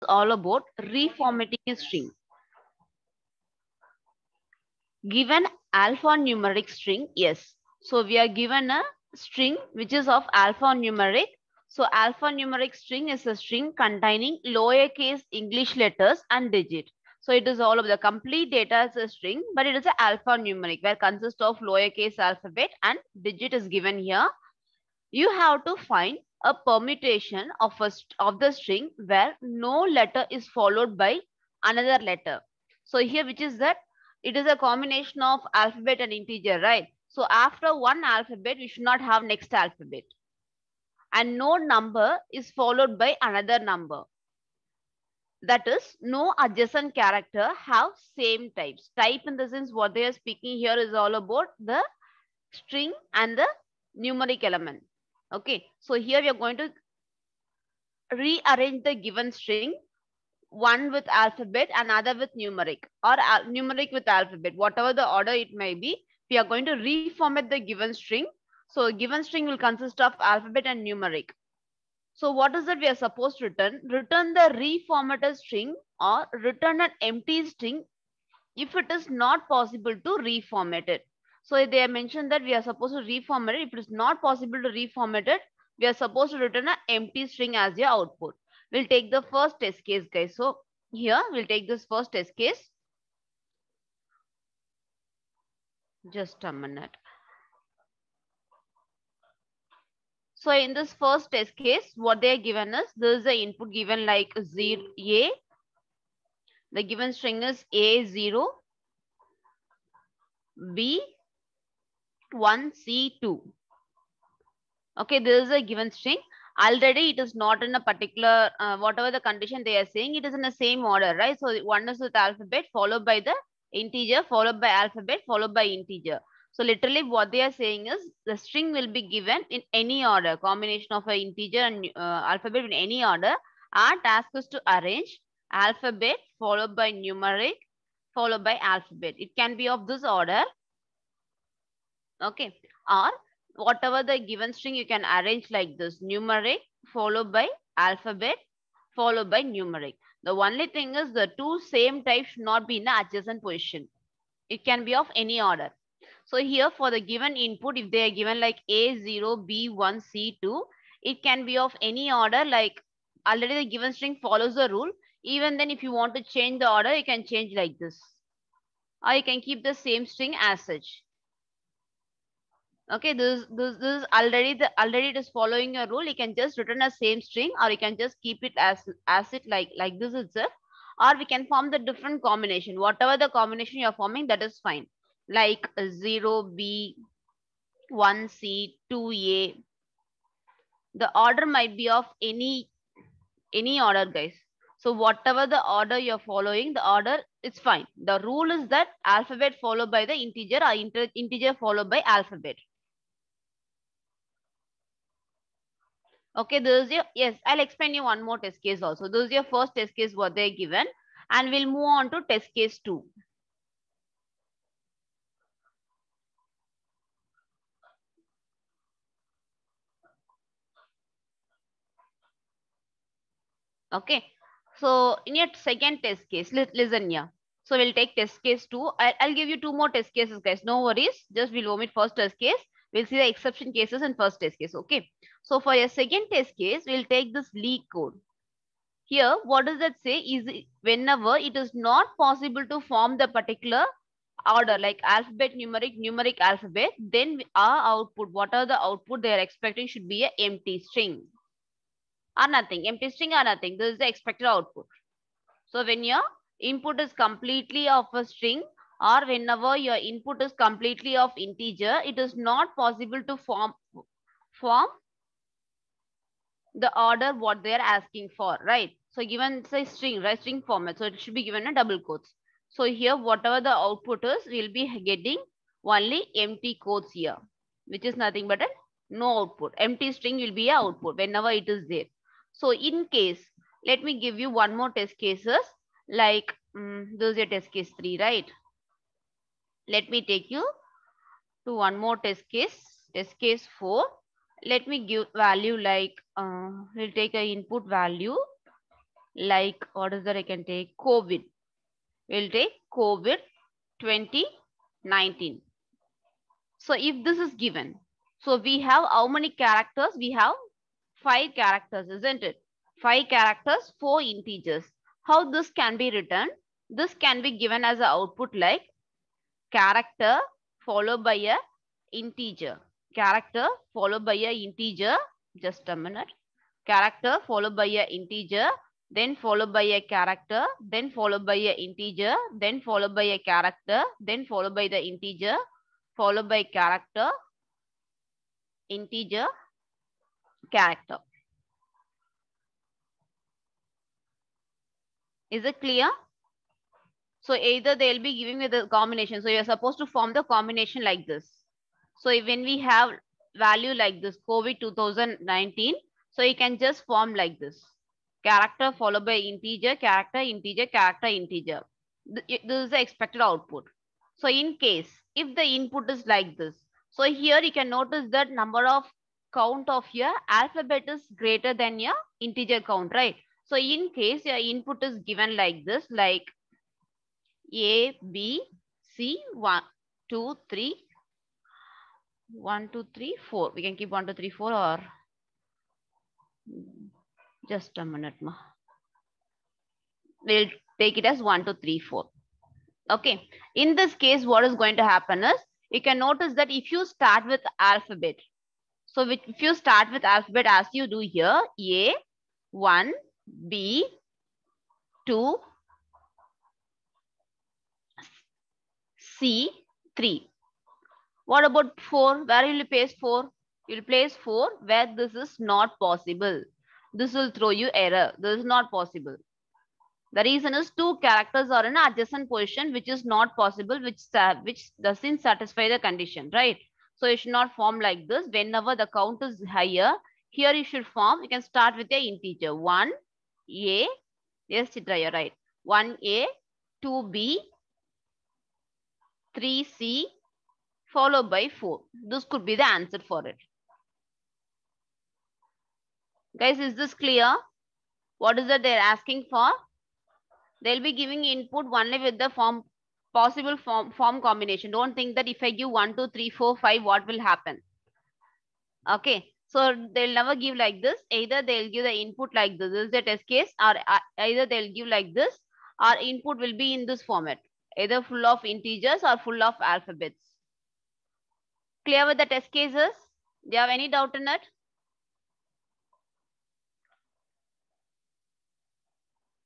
all about reformatting a string. Given alphanumeric string, yes. So we are given a string which is of alphanumeric. So alphanumeric string is a string containing lowercase English letters and digit. So it is all of the complete data is a string, but it is an alphanumeric where consists of lowercase alphabet and digit is given here. You have to find a permutation of the string where no letter is followed by another letter. So here, which is that it is a combination of alphabet and integer, right? So after one alphabet, we should not have next alphabet. And no number is followed by another number. That is, no adjacent character have same types. Type in the sense what they are speaking here is all about the string and the numeric element. Okay, so here we are going to rearrange the given string, one with alphabet and other with numeric, or numeric with alphabet, whatever the order it may be. We are going to reformat the given string. So given string will consist of alphabet and numeric. So what is that we are supposed to return? Return the reformatted string or return an empty string if it is not possible to reformat it. So they have mentioned that we are supposed to reformat it. If it is not possible to reformat it, we are supposed to return an empty string as your output. We'll take the first test case, guys. So here we'll take this first test case. Just a minute. So in this first test case, what they are given is, there is the input given like 0 A. The given string is A0, B1, C2. Okay, this is a given string. Already it is not in a particular, whatever the condition they are saying, it is in the same order, right? So one is with alphabet followed by the integer, followed by alphabet, followed by integer. So literally what they are saying is the string will be given in any order, combination of an integer and alphabet in any order. Our task is to arrange alphabet followed by numeric, followed by alphabet. It can be of this order. Okay, or whatever the given string you can arrange like this: numeric followed by alphabet followed by numeric. The only thing is the two same types should not be in the adjacent position. It can be of any order. So here for the given input, if they are given like A0, B1, C2, it can be of any order. Like already the given string follows the rule. Even then if you want to change the order, you can change like this, or you can keep the same string as such. Okay, this is already it is following your rule. You can just return a same string, or you can just keep it as it like this itself, or we can form the different combination. Whatever the combination you are forming, that is fine. Like 0B, 1C, 2A. The order might be of any order, guys. So whatever the order you're following, the order is fine. The rule is that alphabet followed by the integer, or integer followed by alphabet. Okay, this is your, yes, I'll explain you one more test case also. This is your first test case what they're given, and we'll move on to test case 2. Okay, so in your second test case, listen here. So we'll take test case 2. I'll give you 2 more test cases, guys. No worries. Just we'll omit first test case. We'll see the exception cases in first test case. Okay. So for your second test case, we'll take this leak code. Here, what does that say is whenever it is not possible to form the particular order like alphabet, numeric, alphabet, then our output, what are the output they are expecting should be an empty string or nothing. Empty string or nothing. This is the expected output. So when your input is completely of a string, or whenever your input is completely of integer, it is not possible to form the order what they are asking for, right? So given say string, right, string format, so it should be given a double quotes. So here whatever the output is, we'll be getting only empty quotes here, which is nothing but a no output. Empty string will be a output whenever it is there. So in case, let me give you one more test cases, like this is your test case 3, right? Let me take you to one more test case 4. Let me give value like we'll take a input value Like, what is that I can take? COVID. We'll take COVID 2019. So if this is given, so we have how many characters? We have 5 characters, isn't it? 5 characters, 4 integers. How this can be written? This can be given as an output like character followed by a integer. Character followed by a integer. Just a minute. Character followed by a integer, then followed by a character, then followed by a integer, then followed by a character, then followed by the integer, followed by character, integer, character. Is it clear? So either they'll be giving me the combination. So you're supposed to form the combination like this. So when we have value like this, COVID 2019, so you can just form like this. Character followed by integer, character, integer, character, integer. This is the expected output. So in case, if the input is like this, so here you can notice that number of count of your alphabet is greater than your integer count, right? So in case your input is given like this, like A, B, C, 1, 2, 3, 1, 2, 3, 4. We can keep 1, 2, 3, 4 or just a minute. We'll take it as 1, 2, 3, 4. Okay. In this case, what is going to happen is you can notice that if you start with alphabet, so if you start with alphabet as you do here, A, 1, B, 2, C, 3. What about 4? Where will you place 4? You will place 4 where this is not possible. This will throw you error. This is not possible. The reason is 2 characters are in an adjacent position, which is not possible, which doesn't satisfy the condition, right? So you should not form like this. Whenever the count is higher, here you should form. You can start with a integer 1A. Yes, Chitra, you're right. 1A, 2B, 3C, followed by 4. This could be the answer for it. Guys, is this clear? What is that they're asking for? They'll be giving input only with the possible form combination. Don't think that if I give 1, 2, 3, 4, 5, what will happen? Okay. So they'll never give like this. Either they'll give the input like this is the test case, or either they'll give like this, or input will be in this format, either full of integers or full of alphabets. Clear with the test cases? Do you have any doubt in it?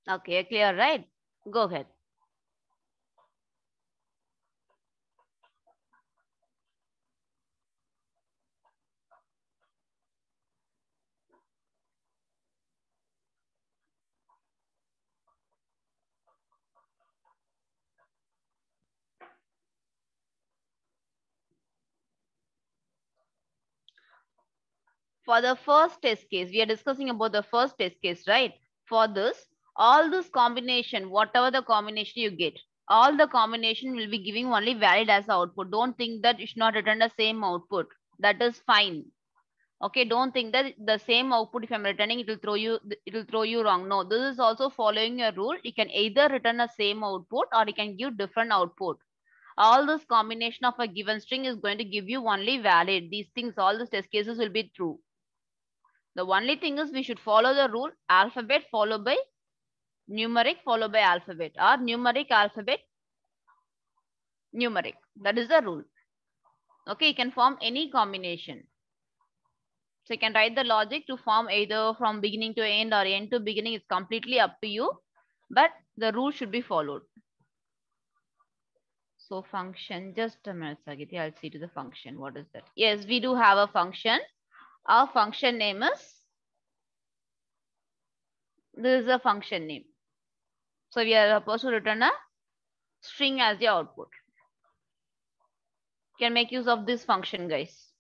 Okay, clear, right? Go ahead. For the first test case, we are discussing about the first test case, right? For this, all this combination, whatever the combination you get, all the combination will be giving only valid as the output. Don't think that you should not return the same output. That is fine. Okay, don't think that the same output, if I'm returning, it will throw you wrong. No, this is also following a rule. You can either return the same output or you can give different output. All this combination of a given string is going to give you only valid. These things, all these test cases will be true. The only thing is we should follow the rule alphabet followed by numeric followed by alphabet, or numeric alphabet numeric. That is the rule. Okay, you can form any combination. So you can write the logic to form either from beginning to end or end to beginning. It's completely up to you, but the rule should be followed. So function, just a minute, Sagiti, I'll see to the function. What is that? Yes, we do have a function. Our function name is, this is a function name. So we are supposed to return a string as the output. You can make use of this function, guys.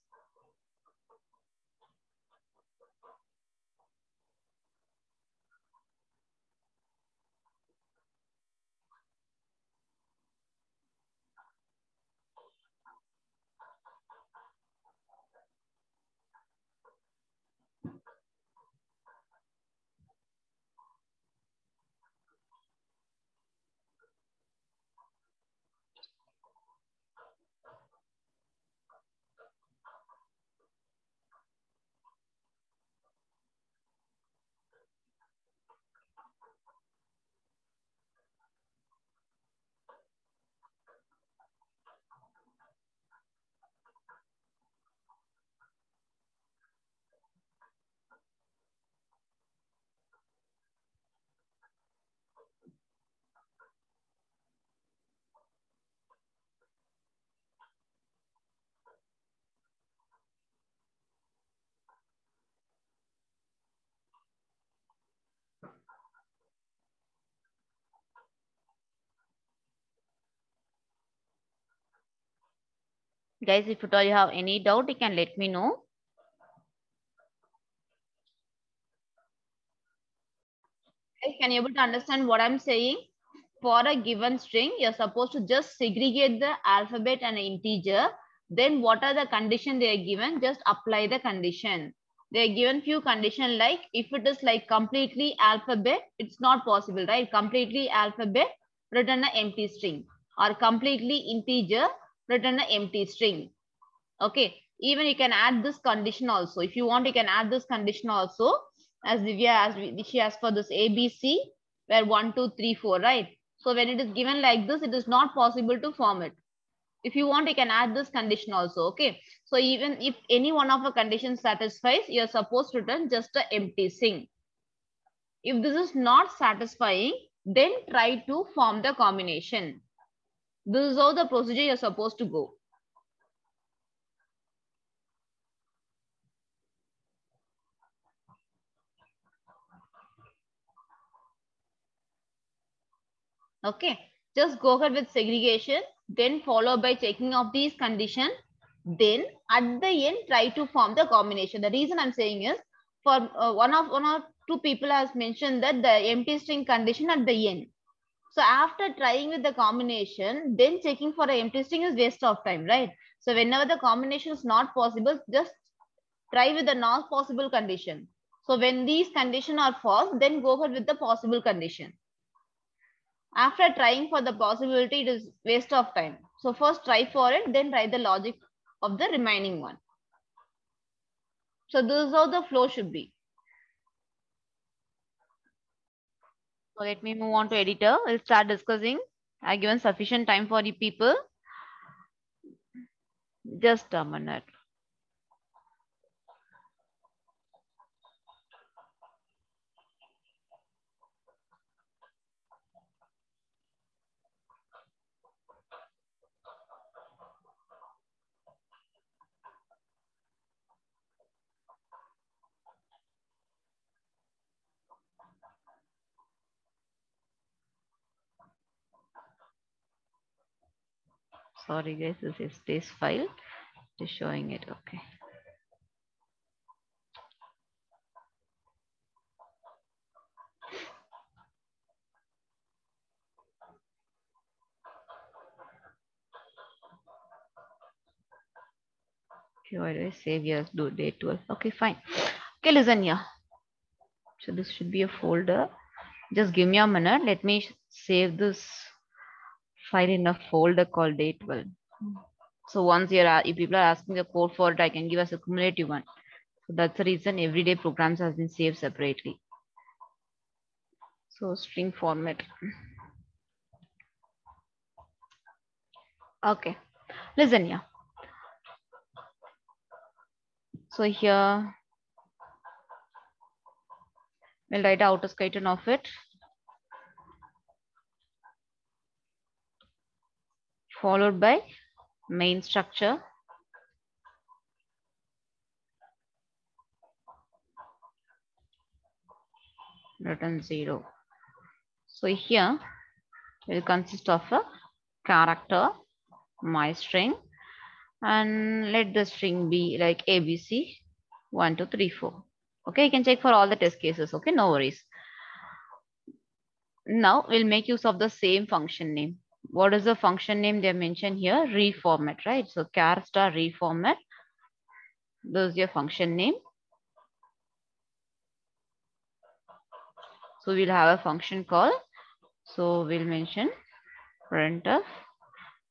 Guys, if at all you have any doubt, you can let me know. Guys, can you able to understand what I'm saying? For a given string, you're supposed to just segregate the alphabet and integer. Then what are the conditions they are given? Just apply the condition. They are given few conditions like if it is like completely alphabet, it's not possible, right? Completely alphabet, return an empty string, or completely integer, return an empty string. Okay, even you can add this condition also. If you want, you can add this condition also. As Divya asked, she asked for this ABC, where 1, 2, 3, 4, right? So when it is given like this, it is not possible to form it. If you want, you can add this condition also. Okay, so even if any one of the conditions satisfies, you're supposed to return just an empty string. If this is not satisfying, then try to form the combination. This is how the procedure you're supposed to go. Okay, just go ahead with segregation, then follow by checking of these conditions. Then at the end, try to form the combination. The reason I'm saying is for one or two people has mentioned that the empty string condition at the end. So after trying with the combination, then checking for an empty string is waste of time, right? So whenever the combination is not possible, just try with the not possible condition. So when these conditions are false, then go ahead with the possible condition. After trying for the possibility, it is waste of time. So first try for it, then try the logic of the remaining one. So this is how the flow should be. So let me move on to editor. We'll start discussing. I given sufficient time for the people. Just a minute. Sorry guys, this is this file. It is showing it. Okay. Okay, why do I save yes, do day 12? Okay, fine. Okay, listen here. So this should be a folder. Just give me a minute. Let me save this file in a folder called day 12. So once if people are asking the code for it, I can give us a cumulative one. So that's the reason everyday programs has been saved separately. So string format. Okay, listen here. So here we'll write outer skeleton of it, followed by main structure, return 0. So here will consist of a character, my string, and let the string be like ABC 1, 2, 3, 4. Okay, you can check for all the test cases. Okay, no worries. Now we'll make use of the same function name. What is the function name they mentioned here? Reformat, right? So char star reformat. This is your function name. So we'll have a function call. So we'll mention printf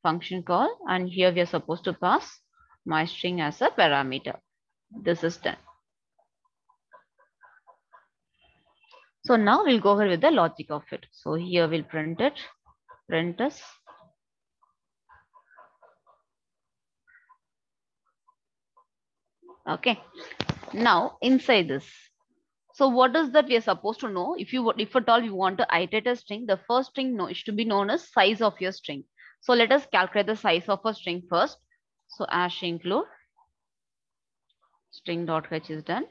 function call, and here we are supposed to pass my string as a parameter. This is done. So now we'll go ahead with the logic of it. So here we'll print it, print us. Okay. Now inside this. So what is that we are supposed to know? If at all you want to iterate a string, the first string is to be known as size of your string. So let us calculate the size of a string first. So ash include string.h is done,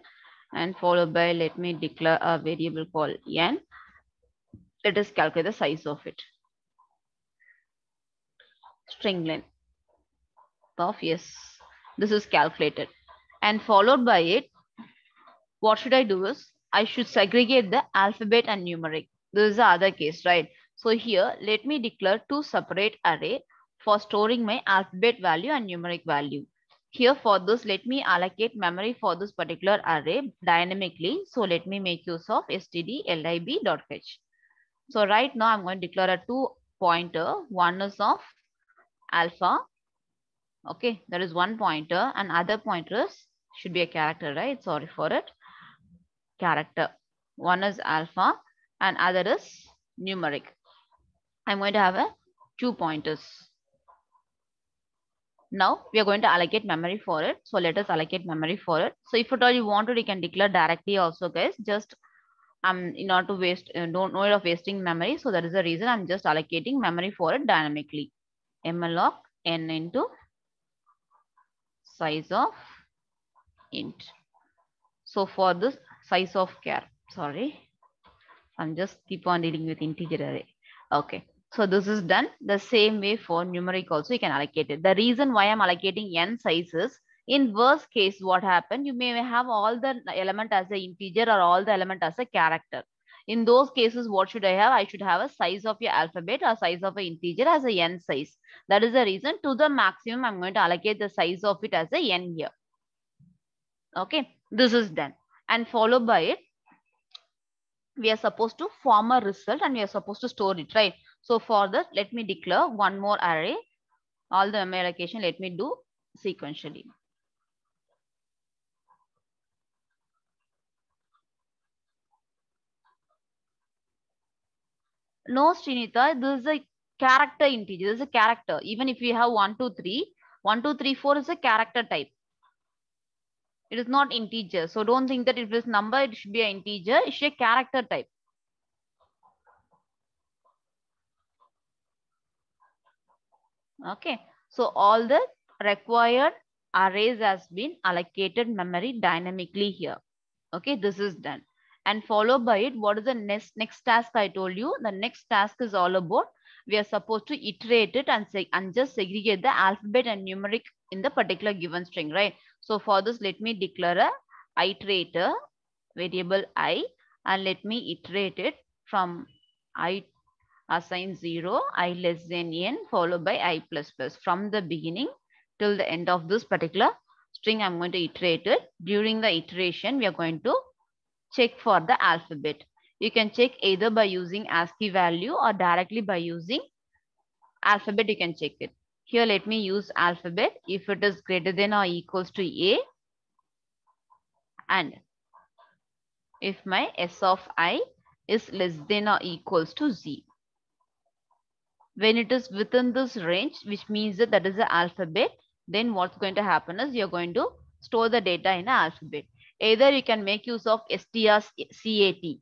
and followed by let me declare a variable called n. Let us calculate the size of it. String length of yes. This is calculated. And followed by it, what should I do is I should segregate the alphabet and numeric. This is the other case, right? So here, let me declare two separate array for storing my alphabet value and numeric value. Here for this, let me allocate memory for this particular array dynamically. So let me make use of stdlib.h. So right now I'm going to declare a two pointer. One is of alpha. Okay, that is one pointer, and other pointers should be a character, right? Sorry for it. Character. One is alpha and other is numeric. I'm going to have a two pointers. Now we are going to allocate memory for it. So let us allocate memory for it. So if at all you wanted, you can declare directly also, guys. Just in order to waste, don't know of wasting memory. So that is the reason I'm just allocating memory for it dynamically. malloc n into size of int. So for this size of char, sorry, I'm just keep on dealing with integer array. Okay. So this is done. The same way for numeric also you can allocate it. The reason why I'm allocating n sizes, in worst case, what happened? You may have all the element as a integer or all the element as a character. In those cases, what should I have? I should have a size of your alphabet or size of an integer as a n size. That is the reason to the maximum, I'm going to allocate the size of it as a n here. Okay, this is done. And followed by it, we are supposed to form a result and we are supposed to store it, right? So for that, let me declare one more array. All the memory allocation, let me do sequentially. No, Srinitha, this is a character integer. This is a character. Even if you have 1, 2, 3, 1, 2, 3, 4 is a character type. It is not integer. So don't think that if it is number, it should be an integer. It should be a character type. Okay. So all the required arrays has been allocated memory dynamically here. Okay, this is done. And followed by it, what is the next task I told you? The next task is all about we are supposed to iterate it and just segregate the alphabet and numeric in the particular given string, right? So for this, let me declare a iterator variable I, and let me iterate it from I assign 0, I less than n, followed by I plus plus. From the beginning till the end of this particular string, I'm going to iterate it. During the iteration, we are going to check for the alphabet. You can check either by using ASCII value or directly by using alphabet, you can check it. Here, let me use alphabet. If it is greater than or equals to A, and if my S of I is less than or equals to Z. When it is within this range, which means that that is the alphabet, then what's going to happen is you're going to store the data in an alphabet. Either you can make use of strcat,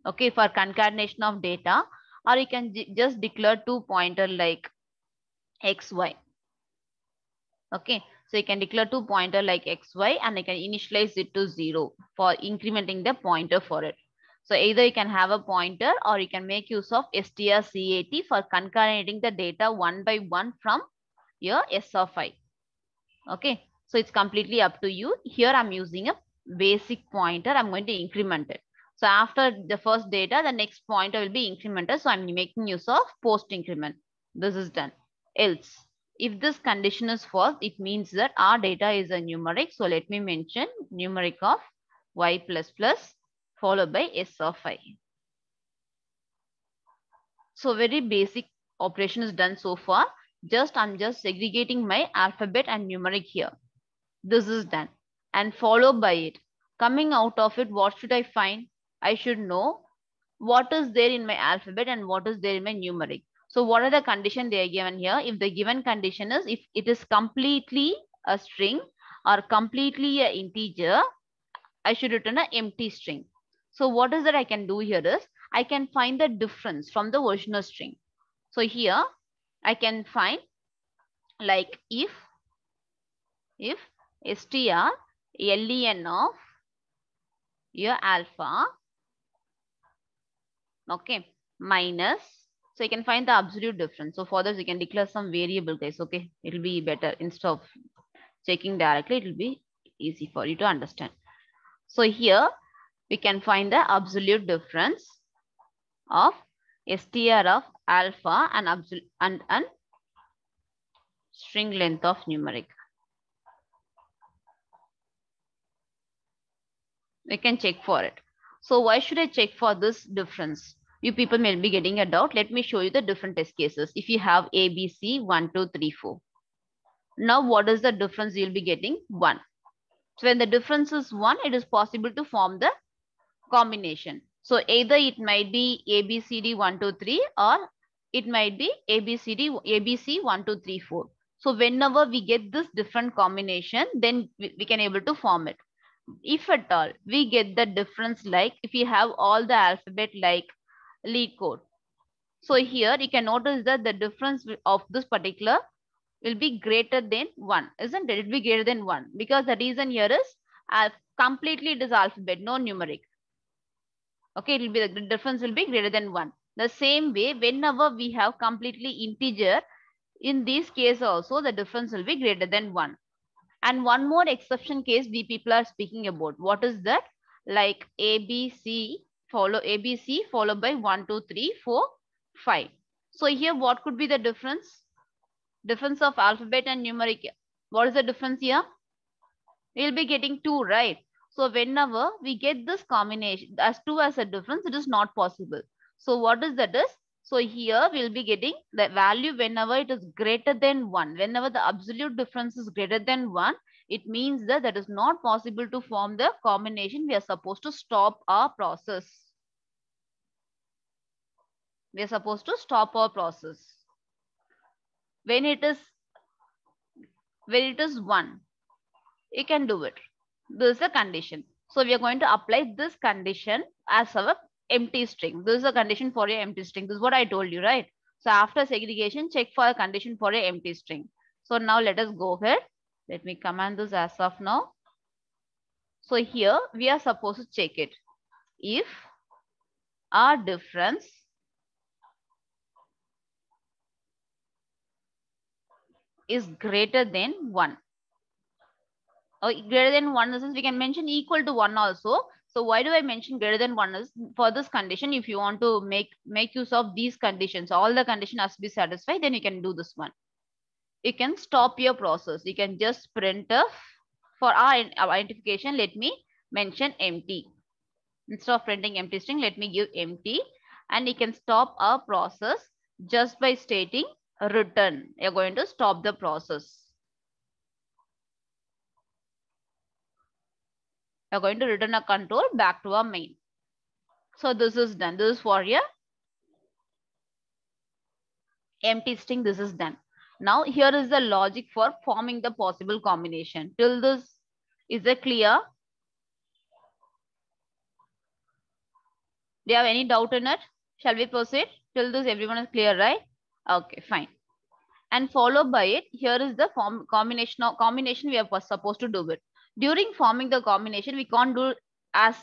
okay, for concatenation of data, or you can just declare two pointer like xy. Okay, so you can declare two pointer like xy and you can initialize it to 0 for incrementing the pointer for it. So either you can have a pointer or you can make use of strcat for concatenating the data one by one from your S of I. Okay, so it's completely up to you. Here I'm using a basic pointer. I'm going to increment it. So after the first data, the next pointer will be incremented. So I'm making use of post increment. This is done. Else, if this condition is false, it means that our data is a numeric. So let me mention numeric of y plus plus followed by S of I. So very basic operation is done so far. I'm just segregating my alphabet and numeric here. This is done. And followed by it, coming out of it, what should I find? I should know what is there in my alphabet and what is there in my numeric. So what are the conditions they are given here? If the given condition is if it is completely a string or completely an integer, I should return an empty string. So what is that I can do here is I can find the difference from the original string. So here I can find like if str len of your alpha, okay, minus So you can find the absolute difference. So for this, you can declare some variable, guys. Okay, it will be better. Instead of checking directly, it will be easy for you to understand. So here we can find the absolute difference of str of alpha and absolute and string length of numeric. We can check for it. So why should I check for this difference? You people may be getting a doubt. Let me show you the different test cases. If you have A, B, C, 1, 2, 3, 4. Now what is the difference? You'll be getting 1. So when the difference is 1, it is possible to form the combination. So either it might be ABCD 1, 2, 3 or it might be ABC 1, 2, 3, 4. So whenever we get this different combination, then we can able to form it. If at all we get the difference, like if you have all the alphabet like LeetCode. So here you can notice that the difference of this particular will be greater than 1, isn't it? It will be greater than 1 because the reason here is completely it is alphabet, no numeric. Okay, it will be the difference will be greater than 1. The same way, whenever we have completely integer, in this case also the difference will be greater than 1. And one more exception case we people are speaking about. What is that? Like ABC followed by 1, 2, 3, 4, 5. So here what could be the difference? Difference of alphabet and numeric. What is the difference here? We'll be getting 2, right? So whenever we get this combination as 2 as a difference, it is not possible. So what is that is? So here we'll be getting the value whenever it is greater than 1. Whenever the absolute difference is greater than 1, it means that that is not possible to form the combination. We are supposed to stop our process. We are supposed to stop our process. When it is 1, you can do it. This is a condition. So we are going to apply this condition as our empty string. This is a condition for your empty string. This is what I told you, right? So after segregation, check for a condition for a empty string. So now let us go ahead. Let me command this as of now. So here we are supposed to check it. If our difference is greater than 1. Greater than 1 is we can mention equal to 1 also. So why do I mention greater than 1 is for this condition, if you want to make use of these conditions, all the condition has to be satisfied, then you can do this one. You can stop your process. You can just print for our identification, let me mention empty. Instead of printing empty string, let me give empty, and you can stop our process just by stating return. You're going to stop the process. You're going to return a control back to our main. So this is done. This is for your empty string. This is done. Now here is the logic for forming the possible combination. Till this, is it clear? Do you have any doubt in it? Shall we proceed? Till this everyone is clear, right? Okay, fine. And followed by it, here is the combination we are supposed to do it. During forming the combination, we can't do as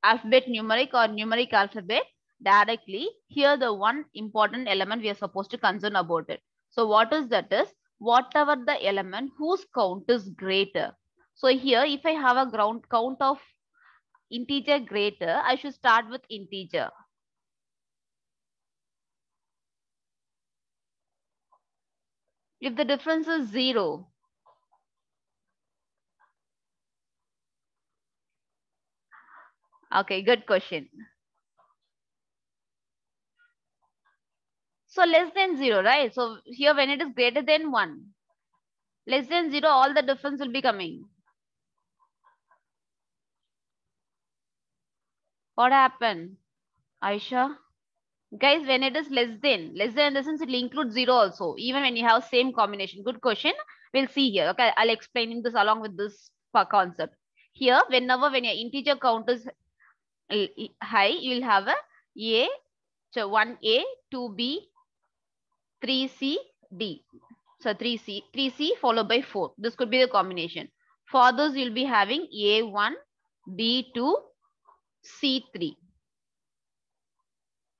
alphabet numeric or numeric alphabet directly. Here the one important element we are supposed to concern about it. So what is that is, whatever the element whose count is greater. So here if I have a ground count of integer greater, I should start with integer. If the difference is 0, okay, good question. So less than 0, right? So here when it is greater than 1, less than 0, all the difference will be coming. What happened? Aisha? Guys, when it is less than in the sense it will include 0 also, even when you have same combination. Good question. We'll see here. Okay, I'll explain this along with this concept. Here, when your integer count is high, you will have a 1a, 2b, 3c, d. So 3c followed by 4. This could be the combination. For this, you'll be having a1, b2, c3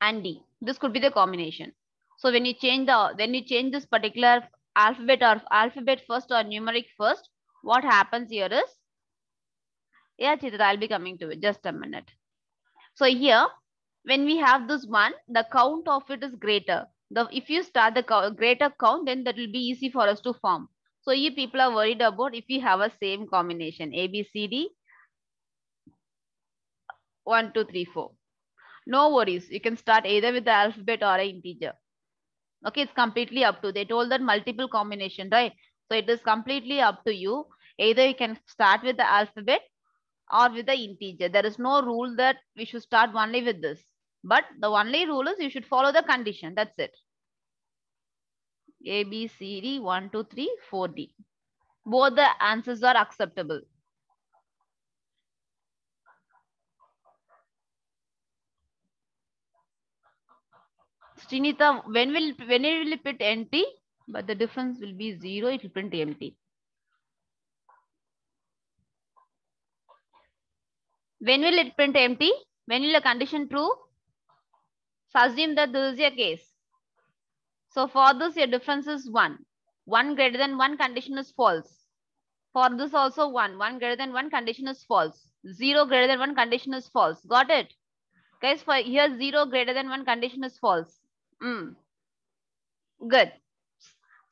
and d. This could be the combination. So when you change this particular alphabet first or numeric first, what happens here is, yeah, Chitra, I'll be coming to it. Just a minute. So here, when we have this one, the count of it is greater. If you start the greater count, then that will be easy for us to form. So you people are worried about if we have a same combination, A, B, C, D, 1, 2, 3, 4. No worries. You can start either with the alphabet or an integer. Okay, it's completely up to. They told that multiple combination, right? So it is completely up to you. Either you can start with the alphabet or with the integer. There is no rule that we should start only with this. But the only rule is you should follow the condition. That's it. A, B, C, D, 1, 2, 3, 4, D. Both the answers are acceptable. Srinita, when it will print empty? But the difference will be 0, it will print empty. When will it print empty? When will the condition true? So assume that this is your case. So for this, your difference is 1. 1 greater than 1 condition is false. For this also 1. 1 greater than 1 condition is false. 0 greater than 1 condition is false. Got it? Guys, for here 0 greater than 1 condition is false. Good.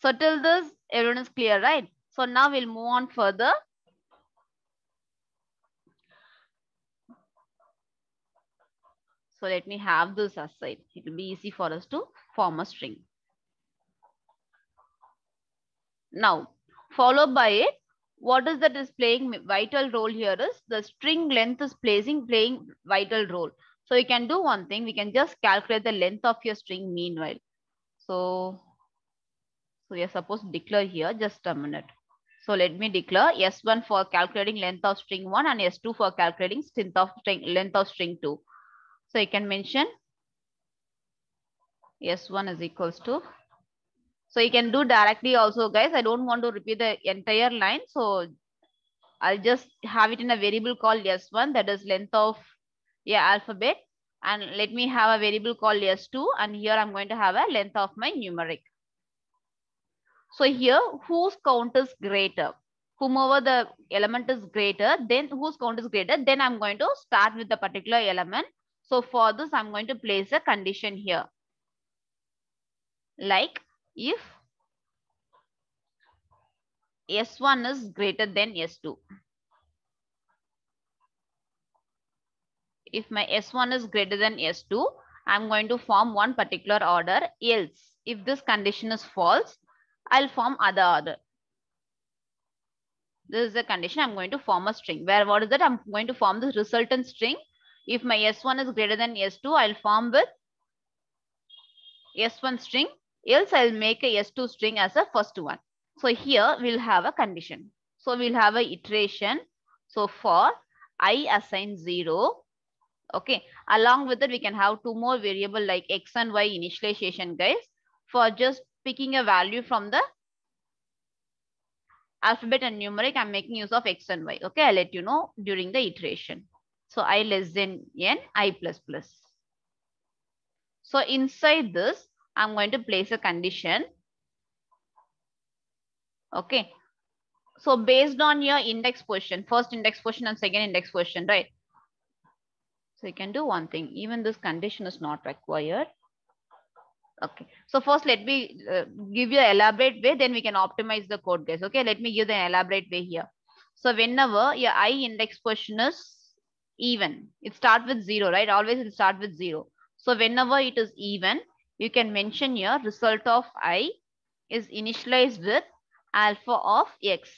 So till this, everyone is clear, right? So now we'll move on further. So let me have this aside. It will be easy for us to form a string. Now, followed by it, what is that is playing vital role here is the string length is playing vital role. So you can do one thing. We can just calculate the length of your string meanwhile. So we are supposed to declare here. Just a minute. So let me declare S1 for calculating length of string 1 and S2 for calculating length of string 2. So you can mention S1 is equals to. So you can do directly also, guys. I don't want to repeat the entire line. So I'll just have it in a variable called S1, that is length of alphabet. And let me have a variable called S2. And here I'm going to have a length of my numeric. So here, whose count is greater? Whomever the element is greater, then whose count is greater, then I'm going to start with the particular element. So for this, I'm going to place a condition here. Like if S1 is greater than S2. If my S1 is greater than S2, I'm going to form one particular order. Else, if this condition is false, I'll form other order. This is the condition. I'm going to form a string. Where what is that? I'm going to form the resultant string. If my S1 is greater than S2, I'll form with S1 string. Else I'll make a S2 string as a first one. So here we'll have a condition. So we'll have a iteration. So for I assign 0. Okay. Along with it, we can have two more variable like X and Y initialization, guys. For just picking a value from the alphabet and numeric, I'm making use of X and Y. Okay, I'll let you know during the iteration. So I less than N, I plus plus. So inside this, I'm going to place a condition. Okay. So based on your index position, first index position and second index position, right? So you can do one thing. Even this condition is not required. Okay. So first, let me give you an elaborate way, then we can optimize the code, guys. Okay. Let me give the elaborate way here. So whenever your I index position is even, it starts with 0, right? Always it start with 0. So whenever it is even, you can mention here result of I is initialized with alpha of X.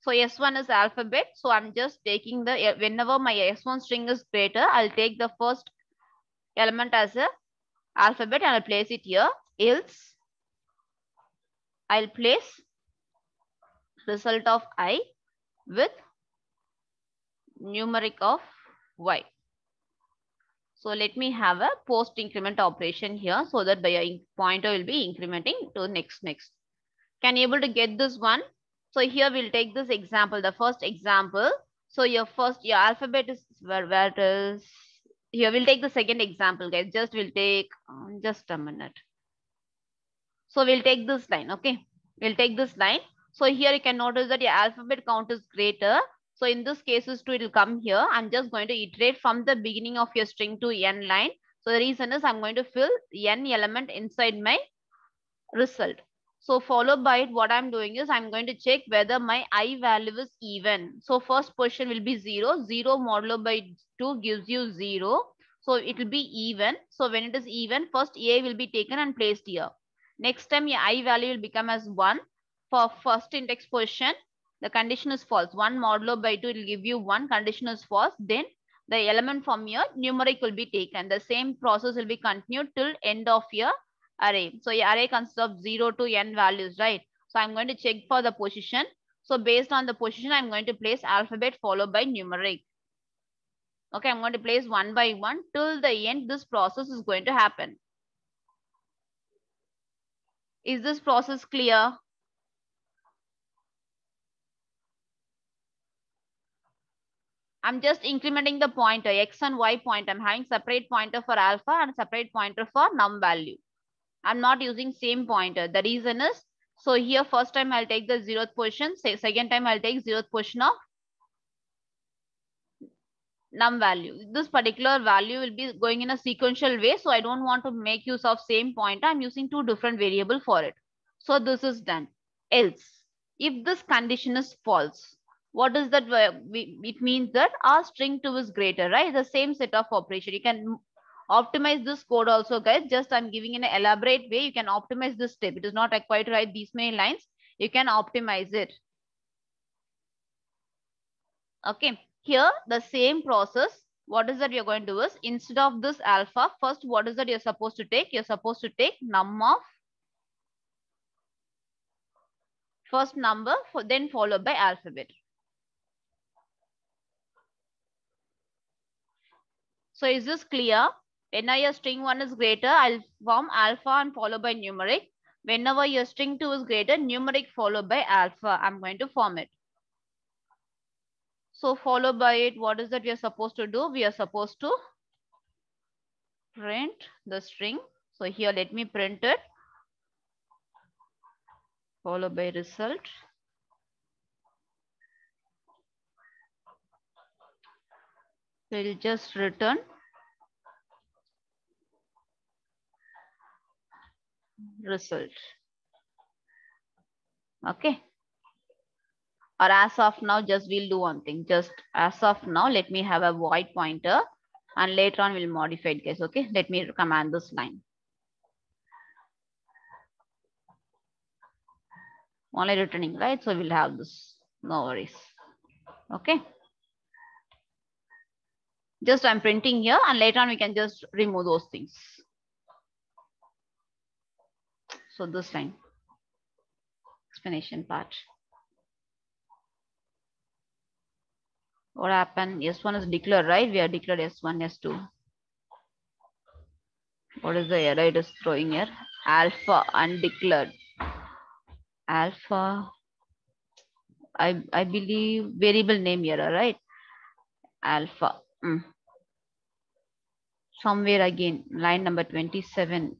So S1 is alphabet. So I'm just taking the, whenever my S1 string is greater, I'll take the first element as a alphabet and I'll place it here. Else I'll place result of I with numeric of Y. So let me have a post increment operation here so that the pointer will be incrementing to next. Can you able to get this one? So here we'll take this example, the first example. So your alphabet is where it is Here we'll take the second example, guys. We'll take just a minute. So we'll take this line. Okay, we'll take this line. So here you can notice that your alphabet count is greater. So in this cases too, it will come here. I'm just going to iterate from the beginning of your string to n line. So the reason is I'm going to fill n element inside my result. So followed by it, what I'm doing is I'm going to check whether my I value is even. So first position will be 0. 0 modulo by 2 gives you 0. So it will be even. So when it is even, first A will be taken and placed here. Next time your I value will become as 1. For first index position, the condition is false. 1 modulo by 2 will give you 1. Condition is false. Then the element from your numeric will be taken. The same process will be continued till end of your array. So your array consists of 0 to n values, right? So I'm going to check for the position. So based on the position, I'm going to place alphabet followed by numeric. Okay, I'm going to place one by one till the end. This process is going to happen. Is this process clear? I'm just incrementing the pointer, x and y pointer. I'm having separate pointer for alpha and separate pointer for num value. I'm not using same pointer. The reason is, so here first time I'll take the 0th position, second time I'll take 0th position of num value. This particular value will be going in a sequential way. So I don't want to make use of same pointer. I'm using two different variable for it. So this is done. Else, if this condition is false, what is that? It means that our string 2 is greater, right? The same set of operation. You can optimize this code also, guys. Just I'm giving in an elaborate way. You can optimize this step. It is not required to write these many lines. You can optimize it. Okay, here the same process. What is that you're going to do is, instead of this alpha, first what is that you're supposed to take? You're supposed to take num of first number, then followed by alphabet. So is this clear? Whenever your string 1 is greater, I'll form alpha and followed by numeric. Whenever your string 2 is greater, numeric followed by alpha. I'm going to form it. So followed by it, what is that we are supposed to do? We are supposed to print the string. So here, let me print it. Followed by result. We'll just return result. Okay. Or as of now, just we'll do one thing. Just as of now, let me have a void pointer and later on we'll modify it, guys. Okay. Let me command this line. Only returning, right? So we'll have this. No worries. Okay. Just I'm printing here and later on we can just remove those things. So this line. Explanation part. What happened? S1 is declared, right? We are declared S1, S2. What is the error it is throwing here? Alpha undeclared. Alpha. I believe variable name error, right? Alpha. Somewhere again, line number 27.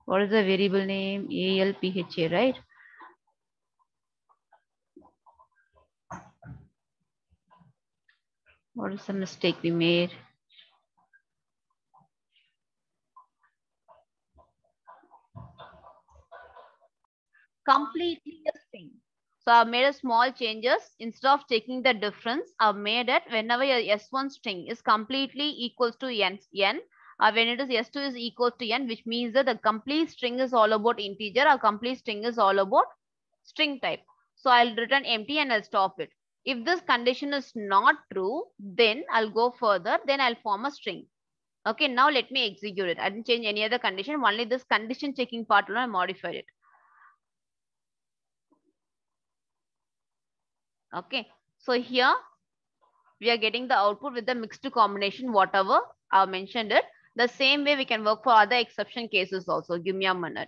What is the variable name? ALPHA, right? What is the mistake we made? Completely a string. So I've made a small changes. Instead of taking the difference, I've made it whenever your S1 string is completely equals to n, when it is S2 is equal to n, which means that the complete string is all about integer, or complete string is all about string type. So I'll return empty and I'll stop it. If this condition is not true, then I'll go further, then I'll form a string. Okay, now let me execute it. I didn't change any other condition, only this condition checking part will I modified it. Okay, so here we are getting the output with the mixed combination, whatever I mentioned it. The same way we can work for other exception cases also. Give me a minute.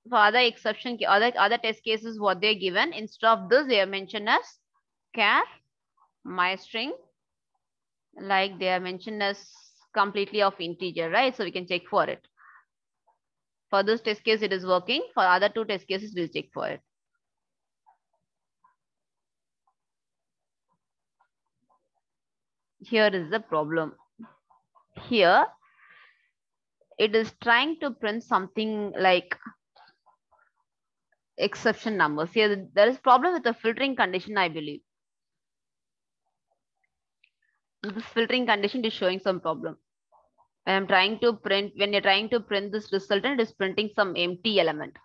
For other exception, other test cases, what they're given, instead of this, they are mentioned as char my string, like they are mentioned as completely of integer, right? So we can check for it. For this test case, it is working. For other two test cases, we'll check for it. Here is the problem. Here, it is trying to print something like exception numbers. Here, there is problem with the filtering condition, I believe. This filtering condition is showing some problem. When I'm trying to print, when you're trying to print this resultant, it is printing some empty element.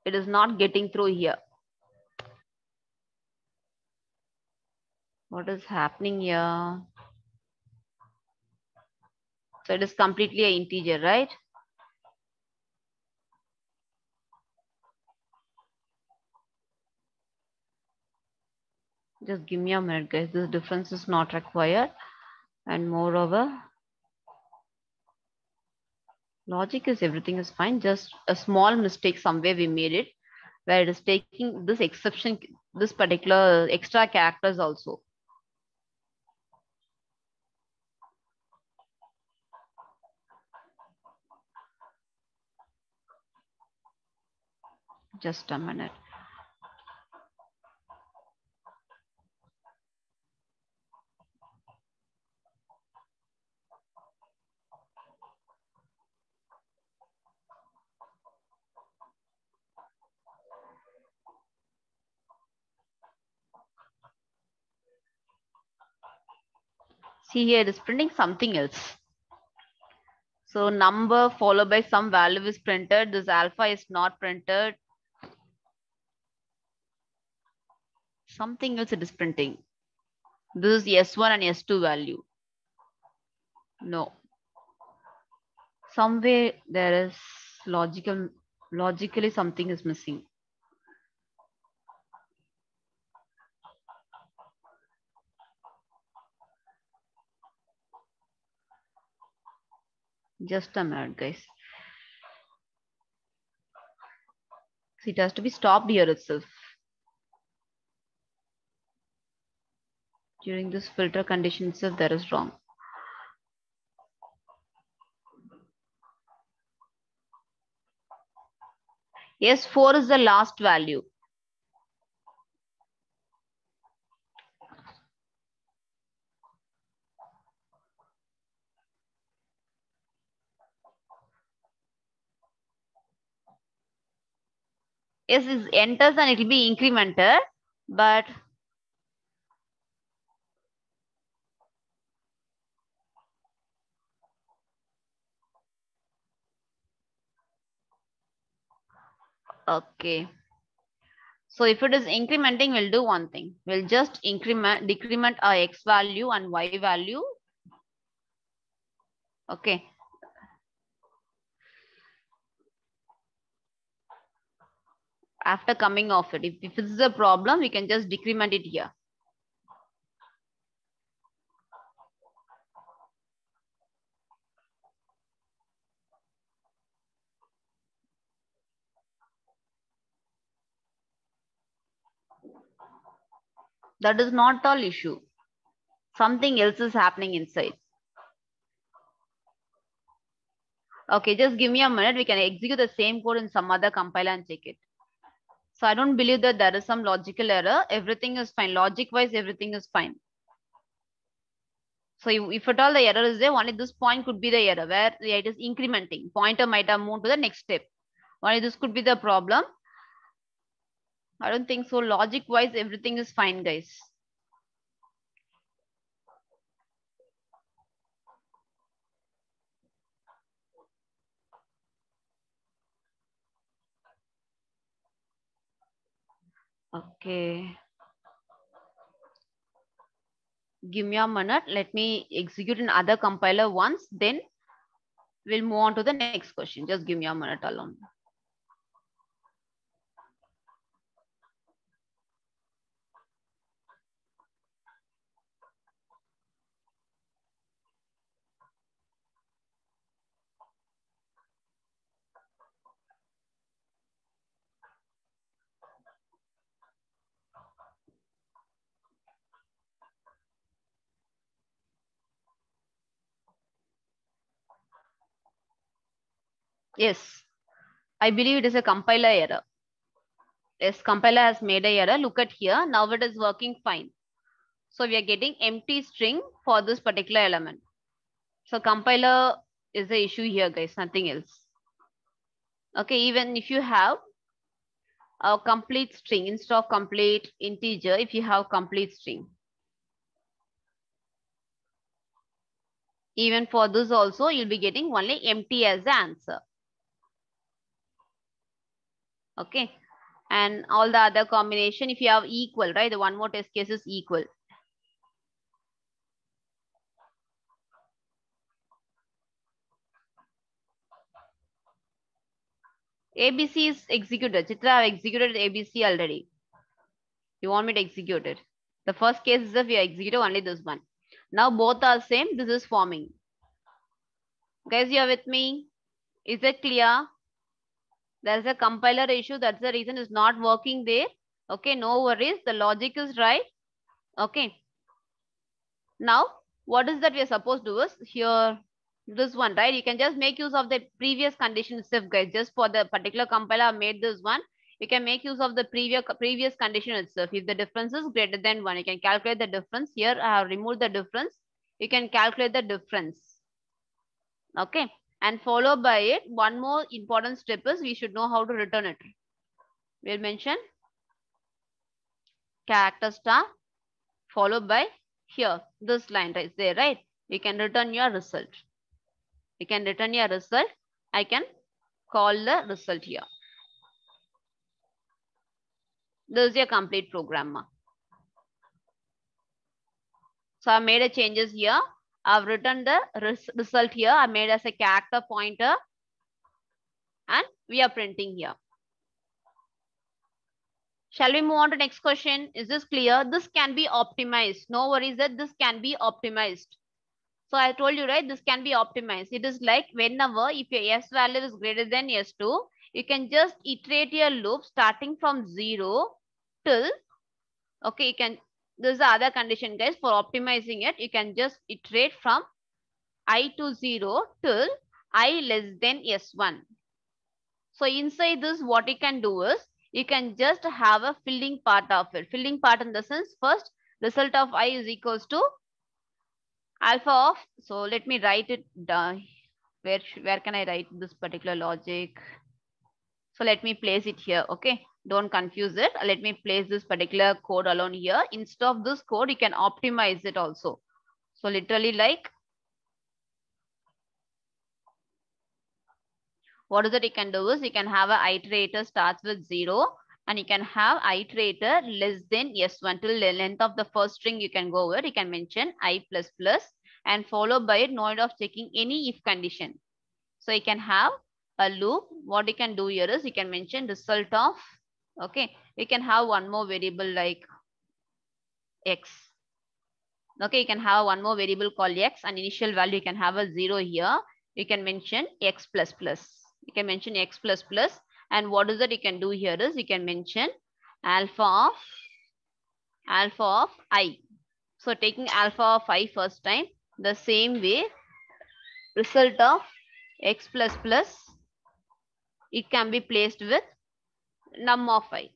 It is not getting through here. What is happening here? So it is completely an integer, right? Just give me a minute, guys. This difference is not required. And moreover, logic is everything is fine. Just a small mistake somewhere we made it, where it is taking this exception, this particular extra characters also. Just a minute. See here, it is printing something else. So number followed by some value is printed. This alpha is not printed. Something else it is printing. This is S1 and S2 value. No. Somewhere there is logically something is missing. Just a minute, guys. So it has to be stopped here itself. During this filter condition itself, that is wrong. Yes, 4 is the last value. Yes, it enters and it will be incremented, but okay. So if it is incrementing, we'll do one thing. We'll just decrement our x value and y value. Okay. After coming off it, if it's a problem, we can just decrement it here. That is not all issue. Something else is happening inside. Okay, just give me a minute. We can execute the same code in some other compiler and check it. So I don't believe that there is some logical error. Everything is fine. Logic wise, everything is fine. So if at all the error is there, only this point could be the error where it is incrementing. Pointer might have moved to the next step. Only this could be the problem. I don't think so. Logic wise, everything is fine, guys. Okay. Give me a minute. Let me execute another compiler once. Then we'll move on to the next question. Just give me a minute alone. Yes, I believe it is a compiler error. Yes, compiler has made a error. Look at here. Now it is working fine. So we are getting empty string for this particular element. So compiler is the issue here, guys, nothing else. Okay, even if you have a complete string instead of complete integer, if you have complete string, even for this also you'll be getting only empty as the answer. Okay, and all the other combination, if you have equal, right, the one more test case is equal. ABC is executed. Chitra, I've executed ABC already. You want me to execute it? The first case is if we execute only this one. Now both are same. This is forming. Guys, you are with me? Is it clear? There's a compiler issue. That's the reason it's not working there. Okay, no worries. The logic is right. Okay. Now, what is that we are supposed to do is here, this one, right? You can just make use of the previous condition itself, guys. Just for the particular compiler I made this one, you can make use of the previous condition itself. If the difference is greater than 1, you can calculate the difference. Here I have removed the difference. You can calculate the difference. Okay. And followed by it, one more important step is we should know how to return it. We'll mention character star followed by here, this line right there, right? You can return your result. You can return your result. I can call the result here. This is your complete program. So I made a changes here. I've written the result here. I made as a character pointer and we are printing here. Shall we move on to next question? Is this clear? This can be optimized. No worries that this can be optimized. So I told you, right, this can be optimized. It is like whenever if your S value is greater than S2, you can just iterate your loop starting from 0 till, okay, you can, this is the other condition, guys, for optimizing it. You can just iterate from I to 0 till I less than S1. So inside this, what you can do is, you can just have a filling part of it. Filling part in the sense, first, result of I is equals to alpha of, so let me write it down. Where can I write this particular logic? So let me place it here. Okay, don't confuse it. Let me place this particular code alone here. Instead of this code, you can optimize it also. So literally like, what is it you can do is, you can have a iterator starts with 0 and you can have iterator less than S1 till the length of the first string. You can go over, you can mention I plus plus and followed by it, no need of checking any if condition. So you can have a loop. What you can do here is you can mention result of, okay, you can have one more variable like X. Okay, you can have one more variable called X and initial value you can have a 0 here. You can mention X plus plus. You can mention X plus plus, and what is that you can do here is you can mention alpha of I. So taking alpha of I first time, the same way result of X plus plus, it can be placed with num of I.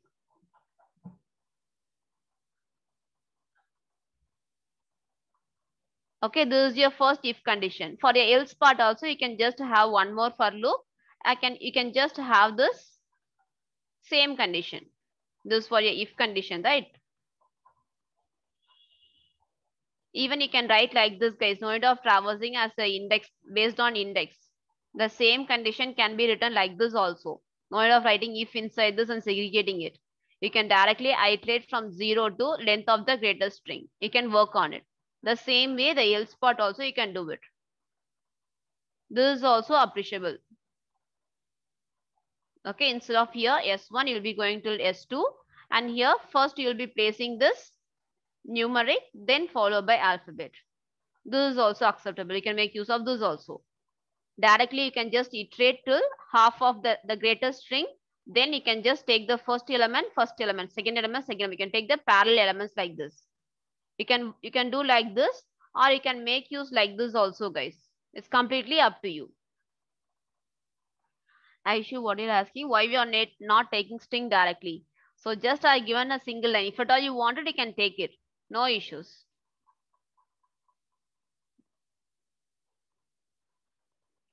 Okay, this is your first if condition. For the else part also, you can just have one more for loop. You can just have this same condition. This for your if condition, right? Even you can write like this, guys. No need of traversing as a index based on index. The same condition can be written like this also. No need of writing if inside this and segregating it. You can directly iterate from 0 to length of the greatest string. You can work on it. The same way the else part also you can do it. This is also appreciable. Okay, instead of here S1, you'll be going to S2. And here first you'll be placing this numeric, then followed by alphabet. This is also acceptable. You can make use of this also. Directly, you can just iterate till half of the greatest string. Then you can just take the first element, second element, second element. You can take the parallel elements like this. You can do like this, or you can make use like this also, guys. It's completely up to you. Aishu, what you're asking? Why we are not taking string directly? So just I given a single line. If at all you wanted, you can take it. No issues.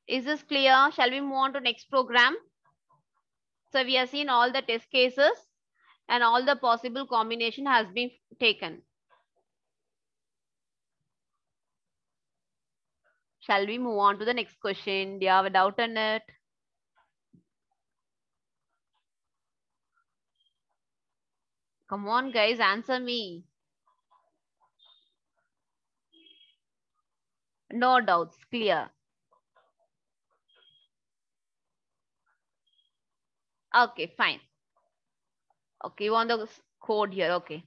Is this clear? Shall we move on to next program? So we have seen all the test cases and all the possible combination has been taken. Shall we move on to the next question? Do you have a doubt on it? Come on, guys, answer me. No doubts, clear. Okay, fine. Okay, you want the code here? Okay.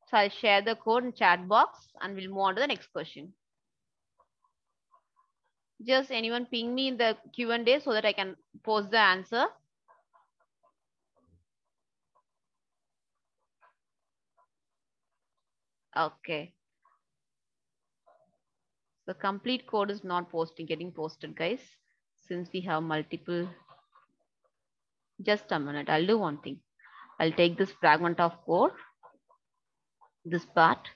So I'll share the code in chat box and we'll move on to the next question. Just anyone ping me in the Q&A so that I can post the answer. Okay. The complete code is not getting posted, guys, since we have multiple. Just a minute. I'll do one thing. I'll take this fragment of code, this part.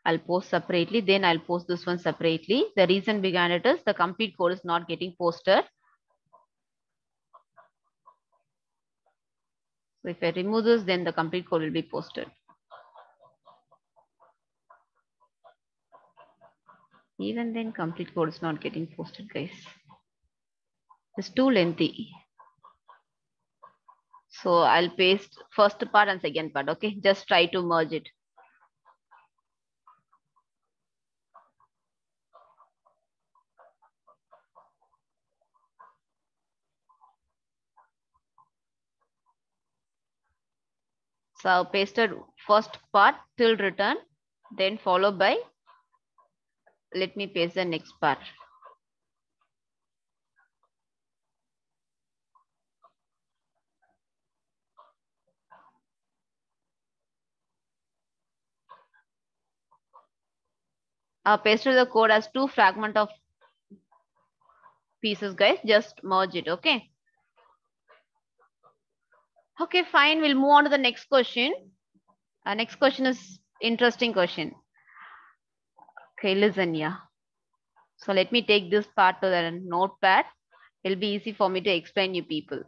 I'll post separately. Then I'll post this one separately. The reason behind it is the complete code is not getting posted. So if I remove this, then the complete code will be posted. Even then, complete code is not getting posted, guys. It's too lengthy. So I'll paste first part and second part. Okay, just try to merge it. So I've pasted first part till return, then followed by, let me paste the next part. I've pasted the code as two fragment of pieces, guys. Just merge it, okay? Okay, fine. We'll move on to the next question. Next question is interesting question. Okay, listen, yeah. So let me take this part to the notepad. It'll be easy for me to explain you people.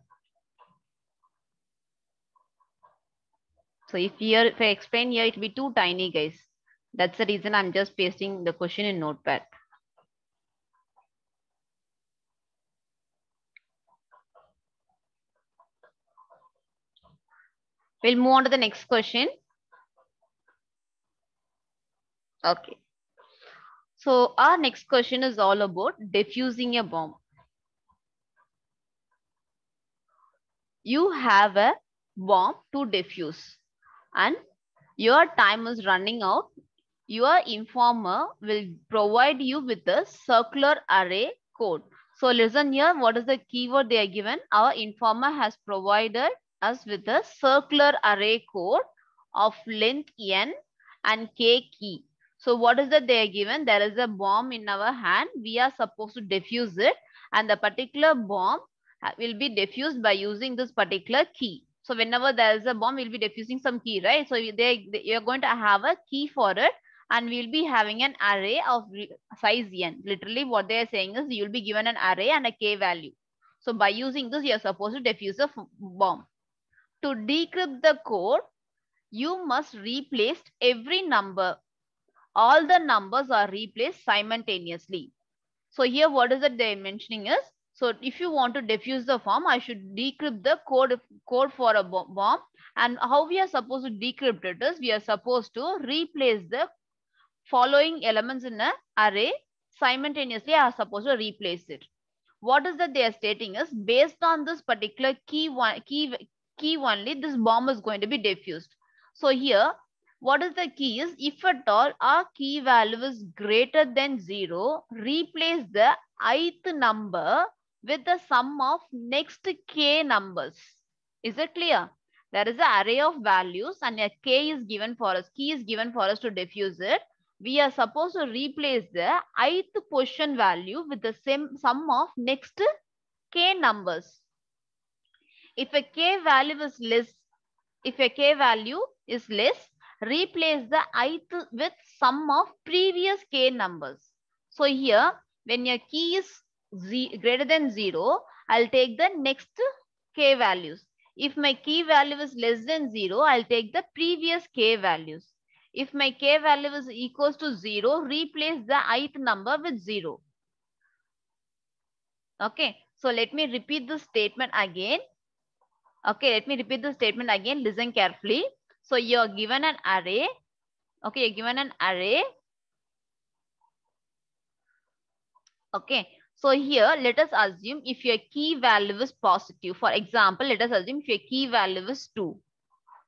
So if I explain here, it'll be too tiny, guys. That's the reason I'm just pasting the question in notepad. We'll move on to the next question. Okay. So our next question is all about defusing a bomb. You have a bomb to defuse and your time is running out. Your informer will provide you with the circular array code. So listen here, what is the keyword they are given? Our informer has provided us with a circular array code of length n and k key. So what is that they are given? There is a bomb in our hand. We are supposed to defuse it and the particular bomb will be defused by using this particular key. So whenever there is a bomb, we'll be defusing some key, right? So you're going to have a key for it and we'll be having an array of size n. Literally what they are saying is you'll be given an array and a k value. So by using this, you're supposed to defuse a bomb. To decrypt the code, you must replace every number. All the numbers are replaced simultaneously. So here what is it they're mentioning is, so if you want to defuse the bomb, I should decrypt the code for a bomb. And how we are supposed to decrypt it is, we are supposed to replace the following elements in an array simultaneously are supposed to replace it. What is that they are stating is, based on this particular key only, this bomb is going to be diffused. So here, what is the key is, if at all our key value is greater than 0, replace the ith number with the sum of next k numbers. Is it clear? There is an array of values and a k is given for us, key is given for us to diffuse it. We are supposed to replace the ith position value with the same sum of next k numbers. If a k value is less, replace the ith with sum of previous k numbers. So here, when your key is greater than 0, I'll take the next k values. If my key value is less than 0, I'll take the previous k values. If my k value is equals to 0, replace the ith number with 0. Okay, so let me repeat the statement again. Okay, let me repeat the statement again. Listen carefully. So you're given an array. Okay, you're given an array. Okay, so here let us assume if your key value is positive. For example, let us assume if your key value is 2.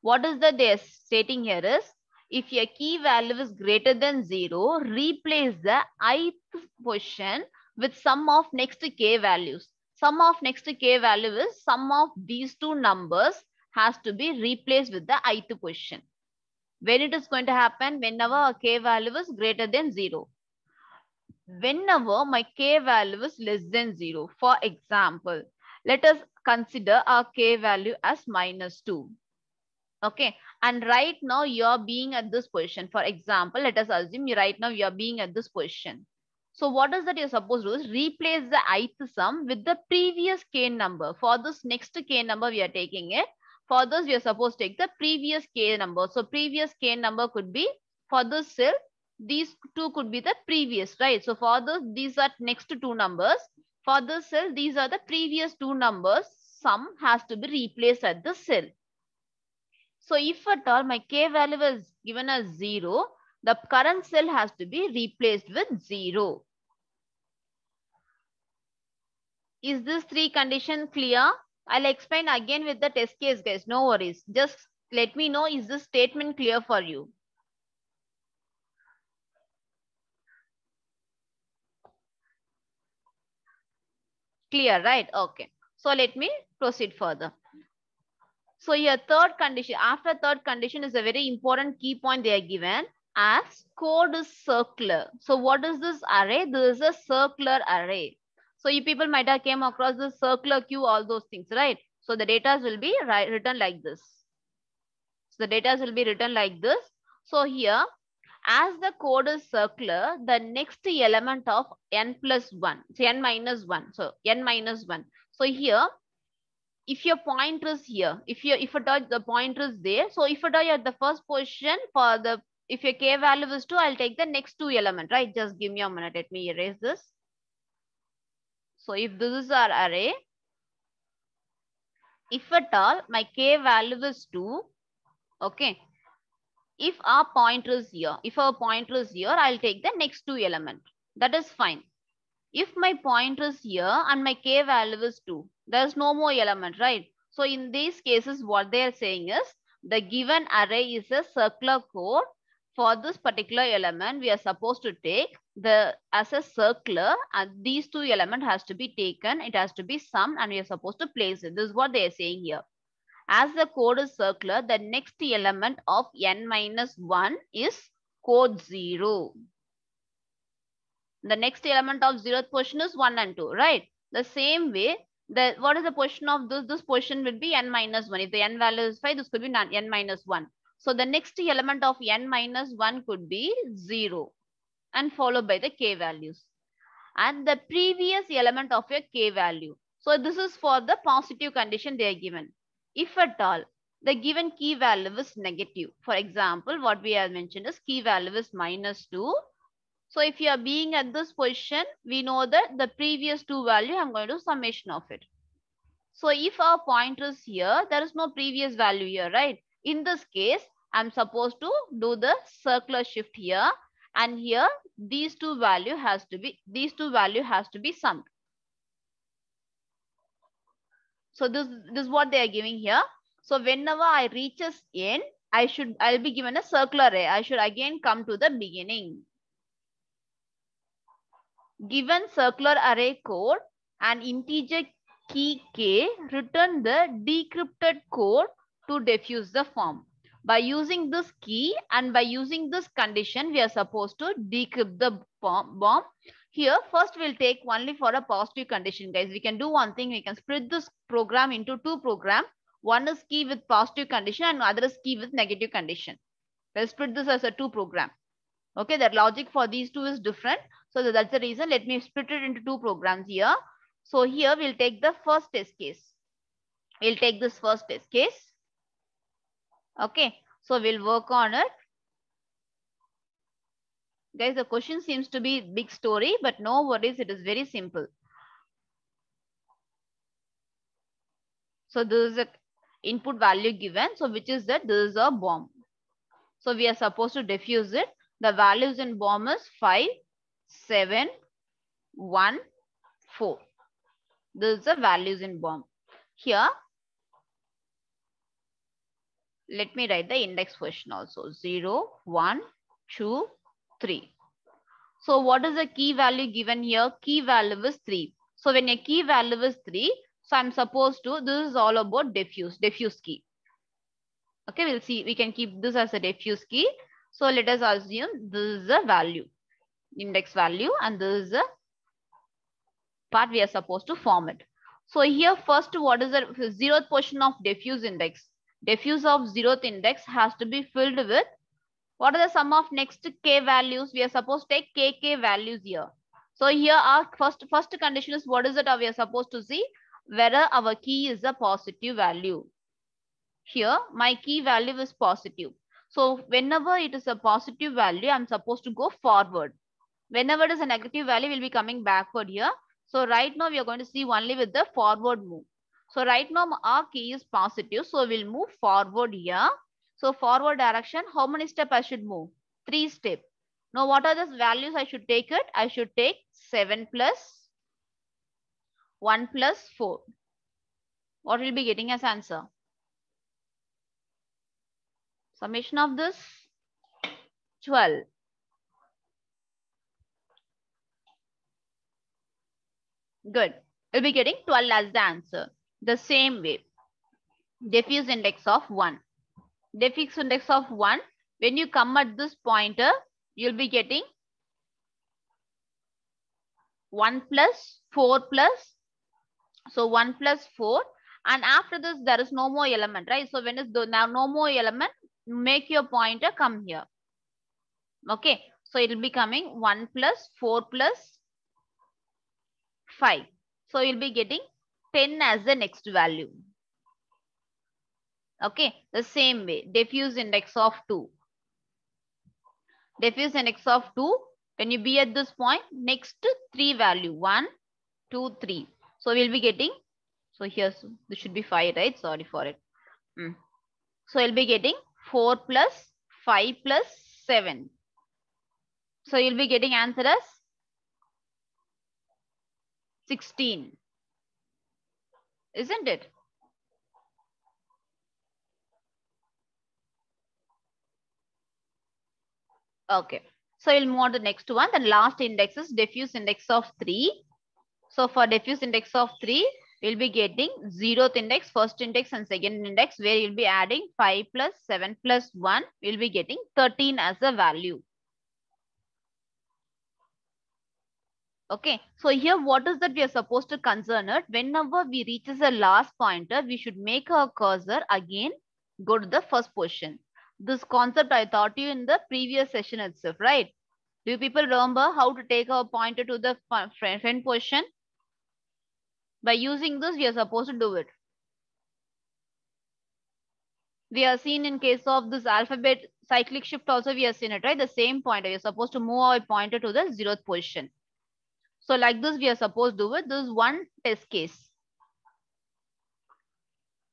What is the they're stating here is, if your key value is greater than 0, replace the ith position with sum of next k values. Sum of next k value is sum of these two numbers has to be replaced with the ith position. When it is going to happen? Whenever a k value is greater than 0. Whenever my k value is less than 0. For example, let us consider our k value as -2. Okay, and right now you're being at this position. For example, let us assume right now you're being at this position. So what is that you're supposed to do is replace the ith sum with the previous k number. For this next k number we are taking it. For this we are supposed to take the previous k number. So previous k number could be, for this cell, these two could be the previous, right? So for this, these are next two numbers. For this cell, these are the previous two numbers. Sum has to be replaced at the cell. So if at all my k value is given as 0, the current cell has to be replaced with 0. Is this three condition clear? I'll explain again with the test case, guys. No worries. Just let me know, is this statement clear for you? Clear, right? Okay. So let me proceed further. So your third condition, after third condition is a very important key point they are given as code is circular. So what is this array? This is a circular array. So you people might have came across the circular queue, all those things, right? So the data will be written like this. So the data will be written like this. So here, as the code is circular, the next element of n plus 1, so n minus 1. So n minus 1. So here, if your pointer is here, if at all the pointer is there, so if at all you're at the first position for the, if your k value is 2, I'll take the next two element, right? Just give me a minute. Let me erase this. So if this is our array, if at all my k value is 2, okay. If our pointer is here, I'll take the next two element. That is fine. If my pointer is here and my k value is 2, there's no more element, right? So in these cases, what they are saying is the given array is a circular code. For this particular element, we are supposed to take as a circular, and these two element has to be taken. It has to be summed, and we are supposed to place it. This is what they are saying here. As the code is circular, the next element of n minus 1 is code 0. The next element of 0th position is 1 and 2, right? The same way, what is the position of this? This position will be n minus 1. If the n value is 5, this could be n minus 1. So the next element of n minus 1 could be 0 and followed by the k values. And the previous element of your k value. So this is for the positive condition they are given. If at all the given key value is negative, for example, what we have mentioned is key value is -2. So if you are being at this position, we know that the previous two value, I'm going to do summation of it. So if our pointer is here, there is no previous value here, right? In this case, I'm supposed to do the circular shift here, and here these two value has to be summed. So this is what they are giving here. So whenever I reaches n, I'll be given a circular array. I should again come to the beginning. Given circular array code and integer key k, return the decrypted code to defuse the form. By using this key and by using this condition, we are supposed to decrypt the bomb. Here, first we'll take only for a positive condition, guys. We can do one thing. We can split this program into two programs. One is key with positive condition and other is key with negative condition. We'll split this as a two program. Okay, the logic for these two is different. So that's the reason. Let me split it into two programs here. So here we'll take the first test case. We'll take this first test case. Okay, so we'll work on it. Guys, the question seems to be big story, but no worries, it is very simple. So this is a input value given. So which is that this is a bomb. So we are supposed to diffuse it. The values in bomb is 5, 7, 1, 4. This is the values in bomb. Here, let me write the index question also. 0, 1, 2, 3. So what is the key value given here? Key value is 3. So when a key value is 3, so I'm supposed to, this is all about diffuse key. Okay, we'll see, we can keep this as a diffuse key. So let us assume this is a value, index value, and this is a part we are supposed to form it. So here first, what is the 0th portion of diffuse index? Diffuse of 0th index has to be filled with, what are the sum of next k values? We are supposed to take kk values here. So here our first condition is, what is it we are supposed to see? Whether our key is a positive value. Here my key value is positive. So whenever it is a positive value, I'm supposed to go forward. Whenever it is a negative value, we'll be coming backward here. So right now we are going to see only with the forward move. So right now our key is positive. So we'll move forward here. So forward direction, how many steps I should move? 3 steps. Now what are the values I should take it? I should take 7 plus 1 plus 4. What will be getting as answer? Summation of this, 12. Good. We'll be getting 12 as the answer. The same way, diffuse index of 1. Diffuse index of 1, when you come at this pointer, you'll be getting 1 plus 4 plus, so 1 plus 4, and after this there is no more element, right? So when is now no more element, make your pointer come here. Okay, so it will be coming 1 plus 4 plus 5. So you'll be getting 10 as the next value. Okay, the same way, diffuse index of 2. Diffuse index of 2, when you be at this point, next 3 value, 1, 2, 3. So we'll be getting, so here this should be 5, right? Sorry for it. So you'll be getting 4 plus 5 plus 7. So you'll be getting answer as 16. Isn't it? Okay. So we'll move on to the next one. The last index is diffuse index of 3. So for diffuse index of 3, we'll be getting 0th index, first index and second index, where you'll be adding 5 plus 7 plus 1. We'll be getting 13 as a value. Okay, so here what is that we are supposed to concern it? Whenever we reaches the last pointer, we should make our cursor again go to the first position. This concept I taught you in the previous session itself, right? Do you people remember how to take our pointer to the front position? By using this, we are supposed to do it. We are seen in case of this alphabet cyclic shift also, we have seen it, right? The same pointer, we are supposed to move our pointer to the 0th position. So like this, we are supposed to do it. This is one test case.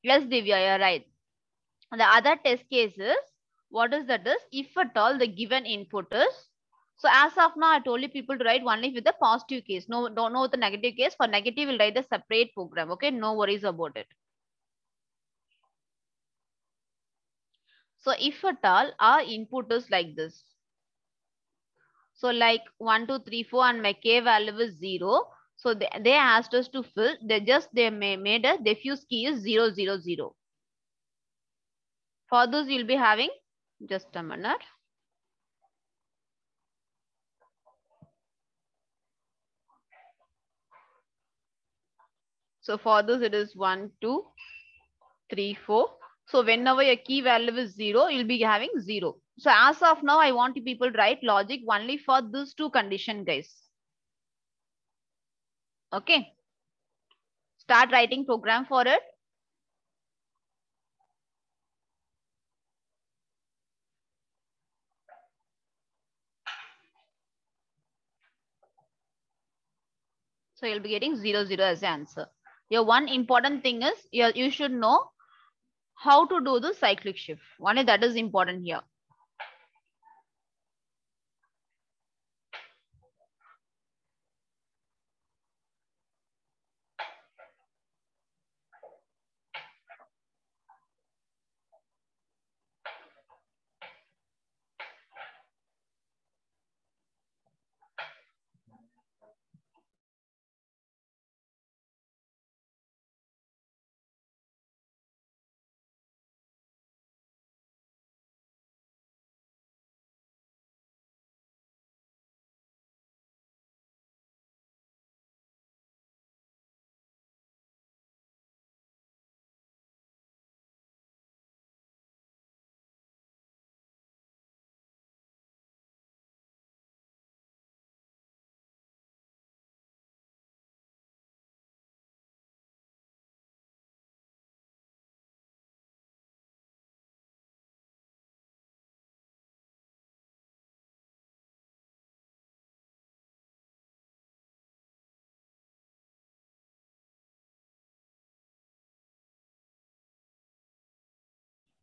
Yes, Divya, you're right. The other test case is, what is that is, if at all the given input is, so as of now, I told you people to write only with the positive case. No, don't know with the negative case. For negative, we'll write the separate program. Okay, no worries about it. So if at all our input is like this, so like 1, 2, 3, 4, and my k value is 0. So they asked us to fill. They made a diffuse key is 0, 0, 0. For this, you'll be having just a minute. So for this, it is 1, 2, 3, 4. So whenever your key value is 0, you'll be having 0. So as of now, I want you people to write logic only for these two conditions, guys. Okay. Start writing program for it. So you'll be getting 0, 0 as the answer. Your one important thing is you should know how to do the cyclic shift. Only that is important here.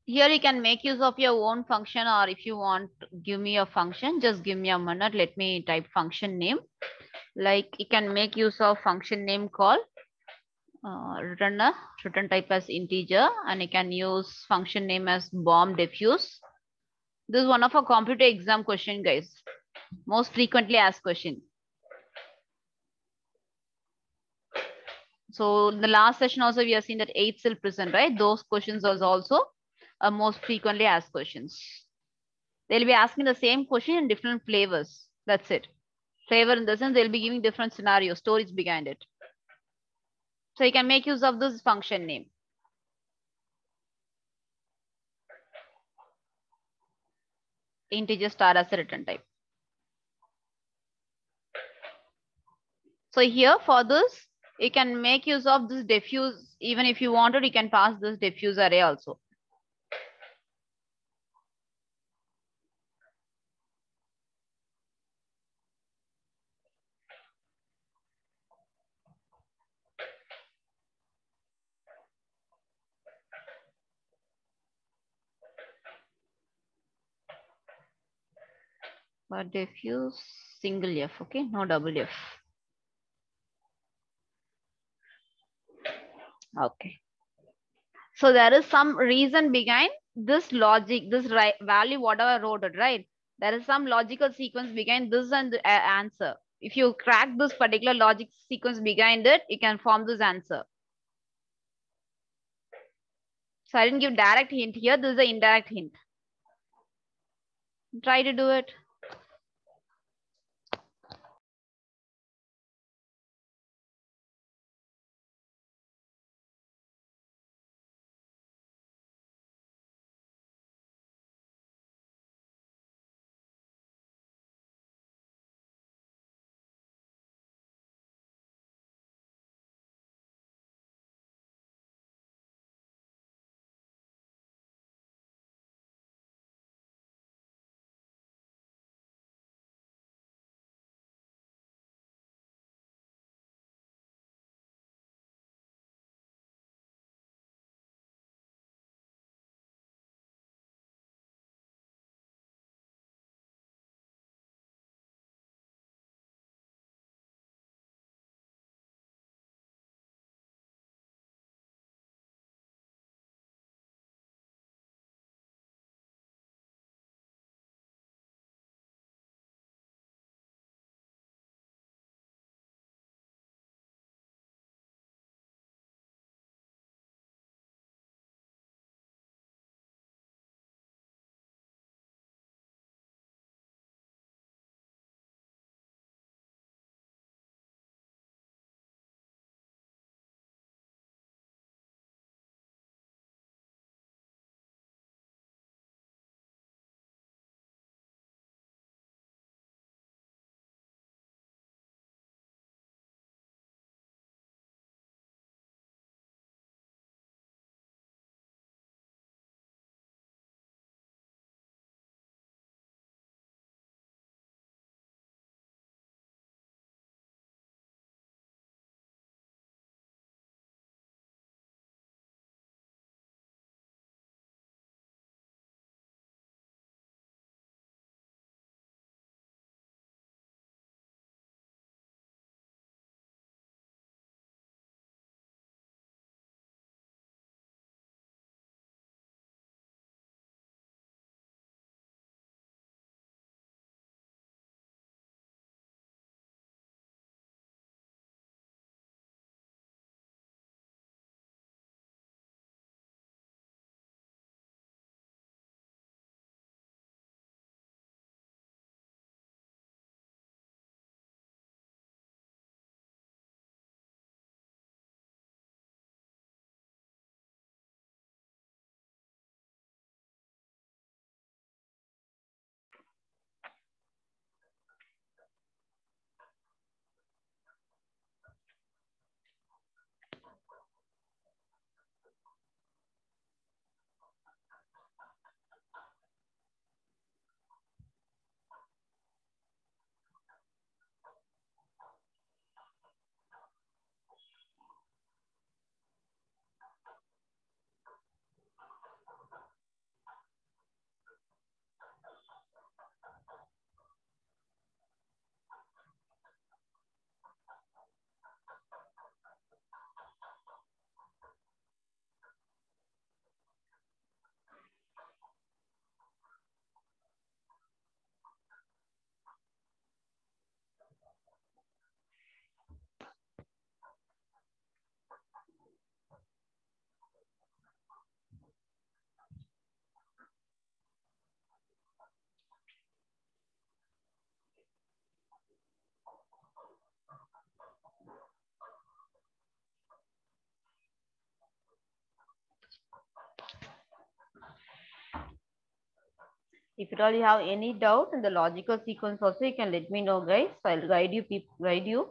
Here you can make use of your own function, or if you want, give me a function, just give me a minute. Let me type function name. Like you can make use of function name call, return type as integer, and you can use function name as bomb diffuse. This is one of a computer exam question, guys. Most frequently asked question. So in the last session also we have seen that 8 still present, right? Those questions was also most frequently asked questions. They'll be asking the same question in different flavors. That's it. Flavor in the sense they'll be giving different scenarios, stories behind it. So you can make use of this function name. Integer star as a return type. So here for this, you can make use of this diffuse. Even if you wanted, you can pass this diffuse array also. But diffuse single F, okay, no double F. Okay. So there is some reason behind this logic, this value, whatever I wrote it, right? There is some logical sequence behind this and the answer. If you crack this particular logic sequence behind it, you can form this answer. So I didn't give direct hint here. This is an indirect hint. Try to do it. If at all you have any doubt in the logical sequence also, you can let me know, guys. I'll guide you.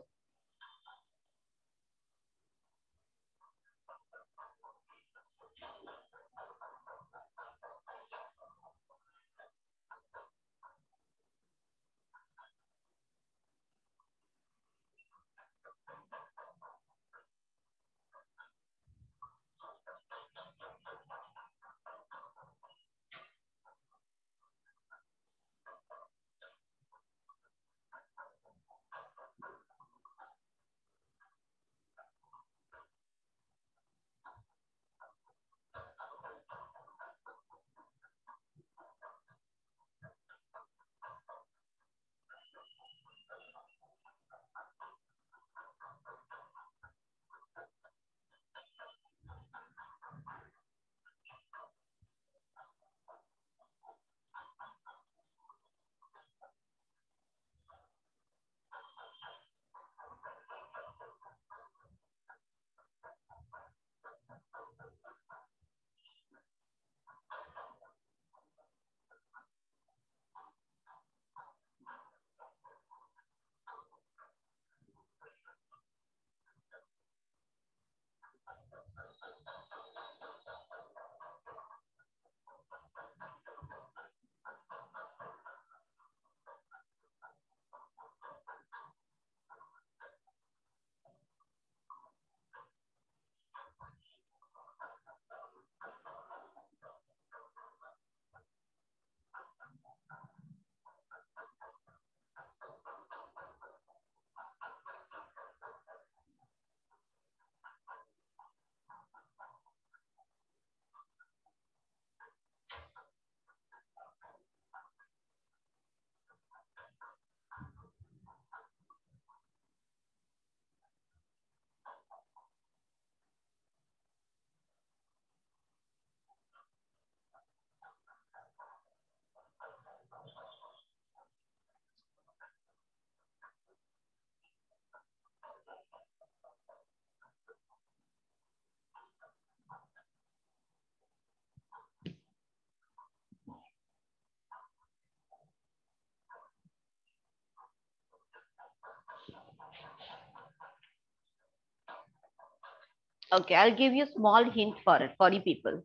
Okay, I'll give you a small hint for it for you people.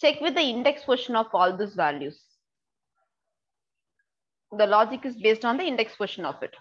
Check with the index position of all these values. The logic is based on the index position of it.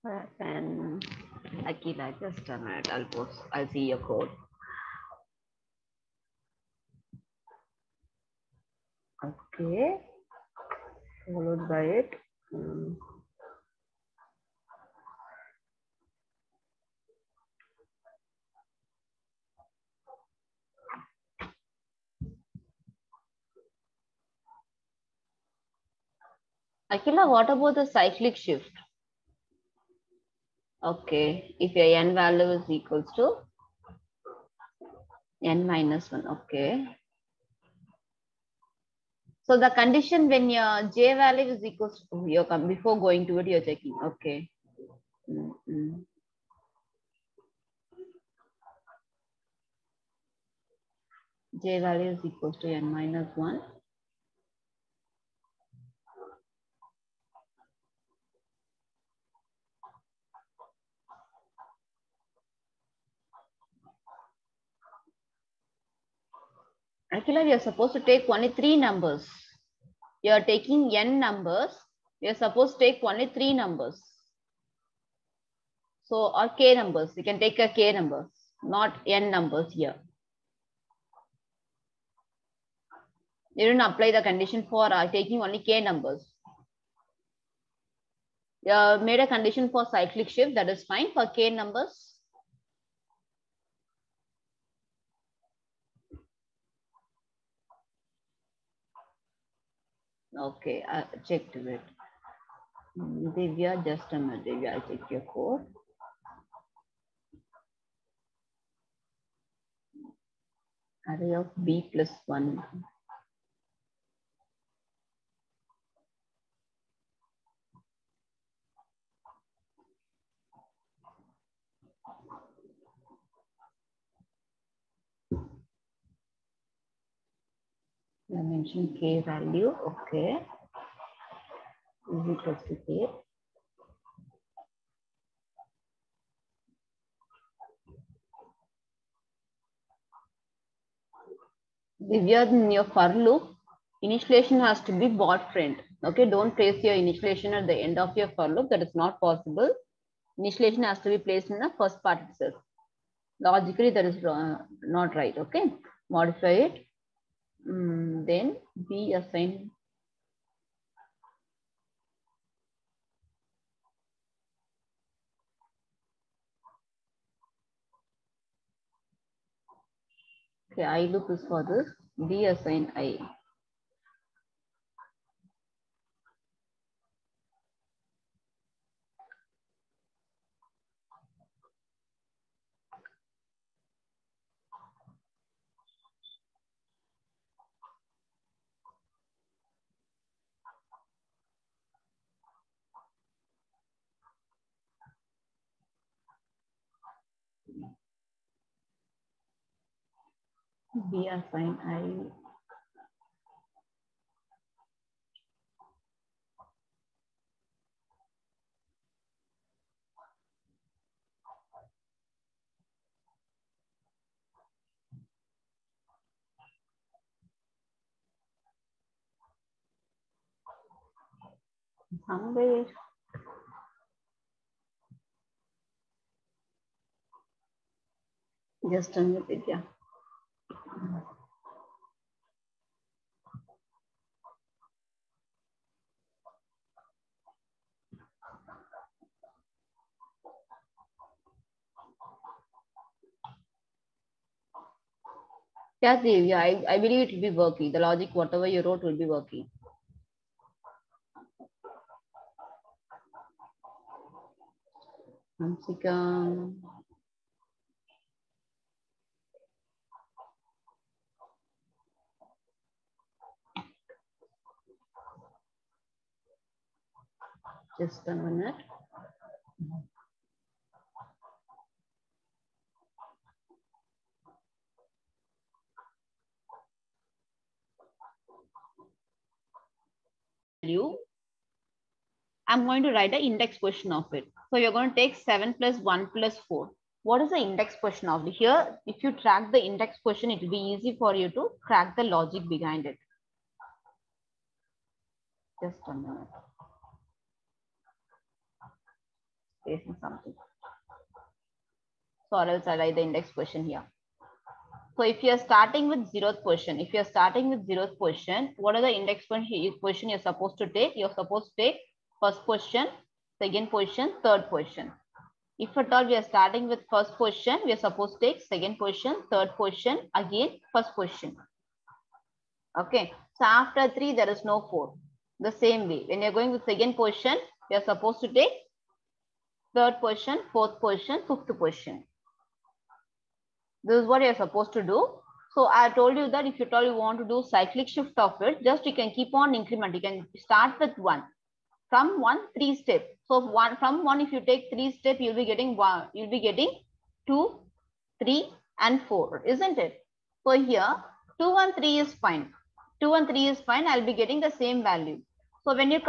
And Akila, just a minute. I'll see your code. Okay. Followed by it. Akila, what about the cyclic shift? Okay. If your n value is equals to n minus 1. Okay. So the condition when your j value is equals to your before going to it, you're checking. Okay. J value is equals to n minus 1. Actually, you're supposed to take only 3 numbers. You're taking n numbers. You're supposed to take only 3 numbers. So, or k numbers. You can take a k number, not n numbers here. You didn't apply the condition for taking only k numbers. You made a condition for cyclic shift. That is fine for k numbers. Okay, I checked it. Divya, just a minute. Divya, I'll check your code. Array of b plus 1. I mentioned k value. Okay. Is equals to k. Divya, in your for loop, initialization has to be bot friend. Okay, don't place your initialization at the end of your for loop. That is not possible. Initialization has to be placed in the first part itself. Logically, that is not right. Okay, modify it. Then be assigned. Okay, I loop is for this. Be assigned I. Be assigned I. Somewhere. Just a minute, Vidya. Yes, Divya, I believe it will be working. The logic, whatever you wrote, will be working. Hamsika. Just a minute. I'm going to write the index question of it. So you're going to take 7 plus 1 plus 4. What is the index question of it? Here, if you track the index question, it will be easy for you to crack the logic behind it. Just a minute. facing something. So or else I write the index question here. So if you are starting with 0th position, what are the index position you're supposed to take? You're supposed to take first position, second position, third position. If at all we are starting with first position, we are supposed to take second position, third position, again first position. Okay. So after 3, there is no 4. The same way, when you're going with second position, you are supposed to take third position, fourth position, fifth position. This is what you're supposed to do. So I told you that if you want to do cyclic shift of it, just you can keep on increment. You can start with 1. From 1, 3 steps. So from 1, if you take 3 steps, you'll be getting 1. You'll be getting 2, 3, and 4, isn't it? So here 2 and 3 is fine. 2 and 3 is fine. I'll be getting the same value. So when you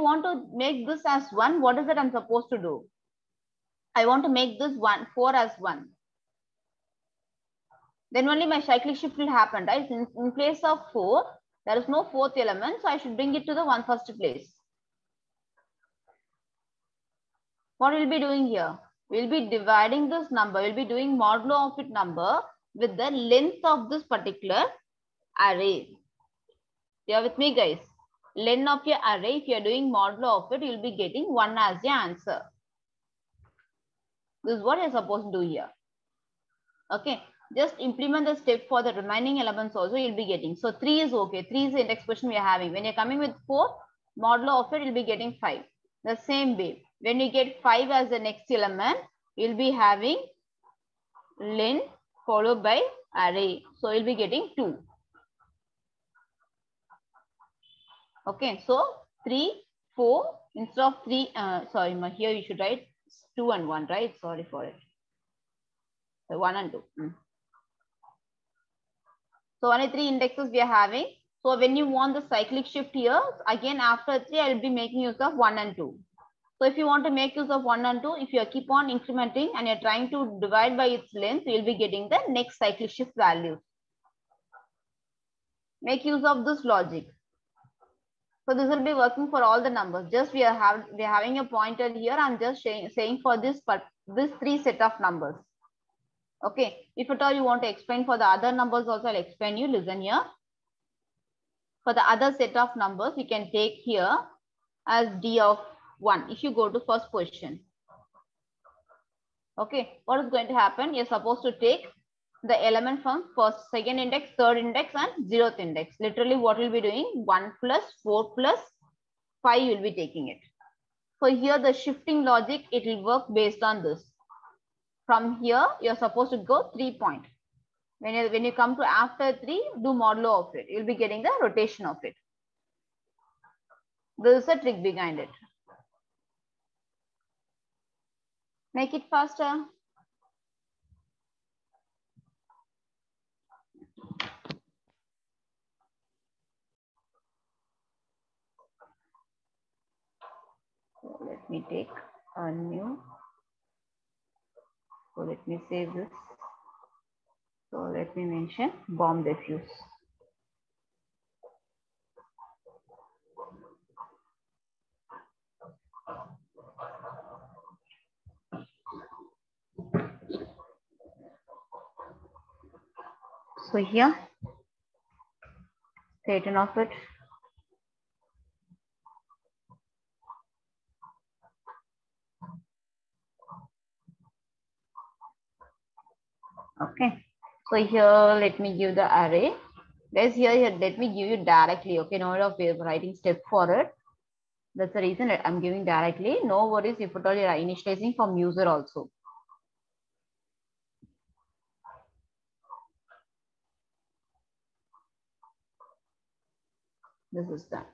want to make this as 1, what is it I'm supposed to do? I want to make this 4 as 1. Then only my cyclic shift will happen, right? In place of 4, there is no 4th element, so I should bring it to the 1st place. What we'll be doing here? We'll be dividing this number. We'll be doing modulo of it number with the length of this particular array. You are with me, guys? Length of your array, if you are doing modulo of it, you'll be getting 1 as your answer. This is what you're supposed to do here. Okay. Just implement the step for the remaining elements also you'll be getting. So 3 is okay. 3 is the index question we are having. When you're coming with 4, modulo of it, you'll be getting 5. The same way, when you get 5 as the next element, you'll be having len followed by array. So you'll be getting 2. Okay, so 3, 4, instead of 3, sorry, here you should write 2 and 1, right? Sorry for it. So 1 and 2. So only 3 indexes we are having. So when you want the cyclic shift here, again after 3, I will be making use of 1 and 2. So if you want to make use of 1 and 2, if you keep on incrementing and you're trying to divide by its length, you'll be getting the next cyclic shift value. Make use of this logic. So this will be working for all the numbers. Just we are having a pointer here. I'm just saying for this 3 set of numbers. Okay, if at all you want to explain for the other numbers also, I'll explain you. Listen here. For the other set of numbers, you can take here as D of 1 if you go to first position. Okay, what is going to happen? You're supposed to take the element from first, second index, third index, and 0th index. Literally, what we'll be doing? 1 plus 4 plus 5, you'll be taking it. So here the shifting logic, it will work based on this. From here, you're supposed to go 3 point. When you come to after 3, do modulo of it. You'll be getting the rotation of it. This is a trick behind it. Make it faster. So let me take a new. So let me save this. So let me mention bomb diffuse. So here, pattern of it. Okay. So here, let me give the array. Guys, here, let me give you directly. Okay, no matter of writing step for it. That's the reason I'm giving directly. No worries if at all you're initializing from user also. This is done.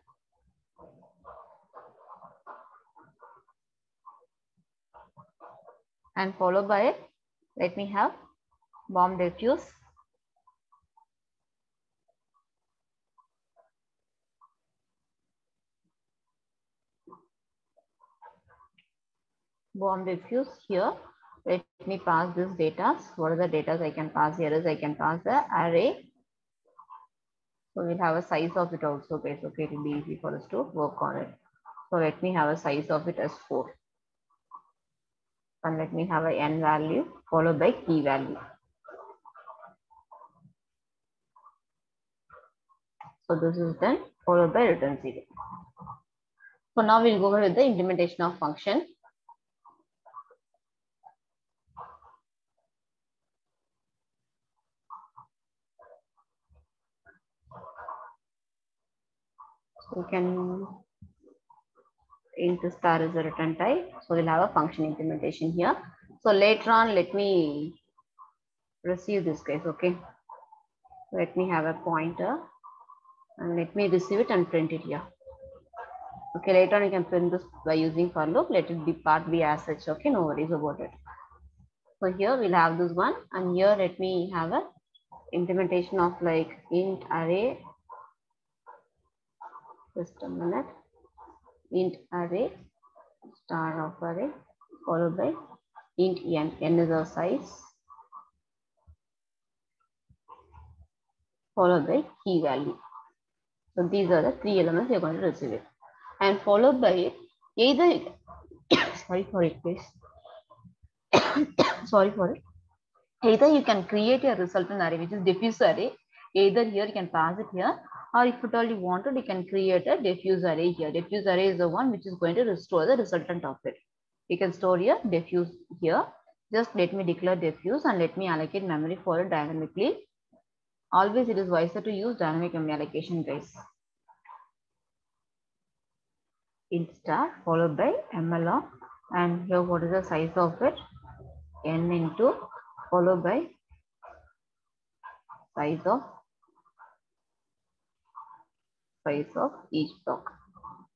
And followed by it, let me have bomb diffuse. Bomb diffuse here. Let me pass this data. What are the data I can pass here? Is I can pass the array. So we'll have a size of it also, guys. Okay, it will be easy for us to work on it. So let me have a size of it as 4. and let me have a n value followed by key value. So this is then followed by return 0. So now we'll go ahead with the implementation of function. So we can int star is a return type. So we'll have a function implementation here. So later on, let me receive this guys. Okay. Let me have a pointer and let me receive it and print it here. Okay, later on you can print this by using for loop. Let it be part be as such. Okay, no worries about it. So here we'll have this one, and here let me have a implementation of like int array. Just a minute. Int array star of array followed by int n. N is our size followed by key value. So these are the three elements you're going to receive it, and followed by it either sorry for it, please. Sorry for it. Either you can create a resultant array which is diffuse array. Either here you can pass it here, or if at all you wanted, you can create a diffuse array here. Diffuse array is the one which is going to restore the resultant of it. You can store your diffuse here. Just let me declare diffuse and let me allocate memory for it dynamically. Always it is wiser to use dynamic memory allocation, guys. Int star followed by ml, and here what is the size of it? N into followed by size of each block.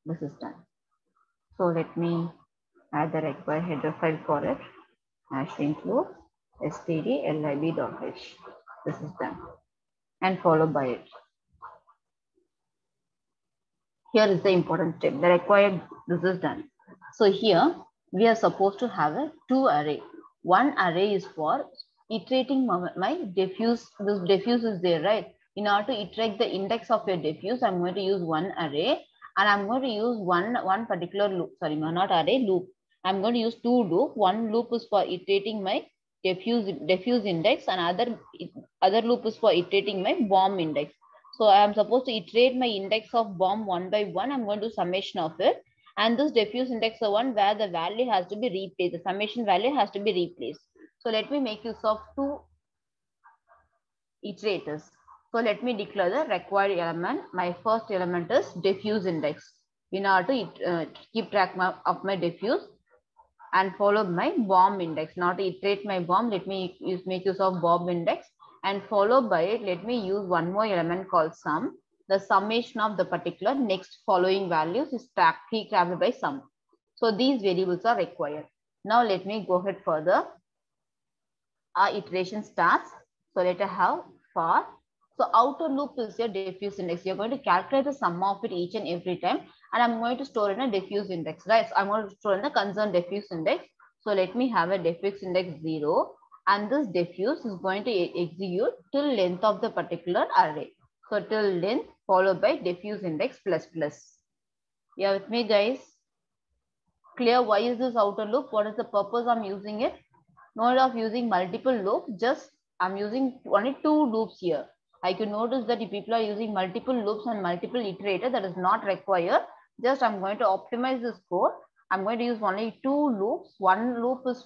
This is done. So let me add the required header file for it. Hash include stdlib.h. This is done, and followed by it. Here is the important step. The required, this is done. So here we are supposed to have a two array. One array is for iterating my diffuse. This diffuse is there, right? In order to iterate the index of your diffuse, I'm going to use one array, and I'm going to use one particular loop. Sorry, not array, loop. I'm going to use two loop. One loop is for iterating my diffuse index, and other loop is for iterating my bomb index. So I am supposed to iterate my index of bomb one by one. I'm going to do summation of it. And this diffuse index is the one where the value has to be replaced. The summation value has to be replaced. So let me make use of two iterators. So let me declare the required element. My first element is diffuse index. In order to keep track of my diffuse, and follow my bomb index. Not to iterate my bomb, let me make use of bomb index, and followed by it, let me use one more element called sum. The summation of the particular next following values is pre-grabbed by sum. So these variables are required. Now let me go ahead further. Our iteration starts. So let us have for. So outer loop is your diffuse index. You're going to calculate the sum of it each and every time, and I'm going to store in a diffuse index, right? So I'm going to store in the concerned diffuse index. So let me have a diffuse index 0, and this diffuse is going to execute till length of the particular array. So till length followed by diffuse index plus plus. You are with me, guys? Clear? Why is this outer loop? What is the purpose I'm using it? No need of using multiple loops. Just I'm using only two loops here. I can notice that if people are using multiple loops and multiple iterators, that is not required. Just I'm going to optimize this code. I'm going to use only two loops. One loop is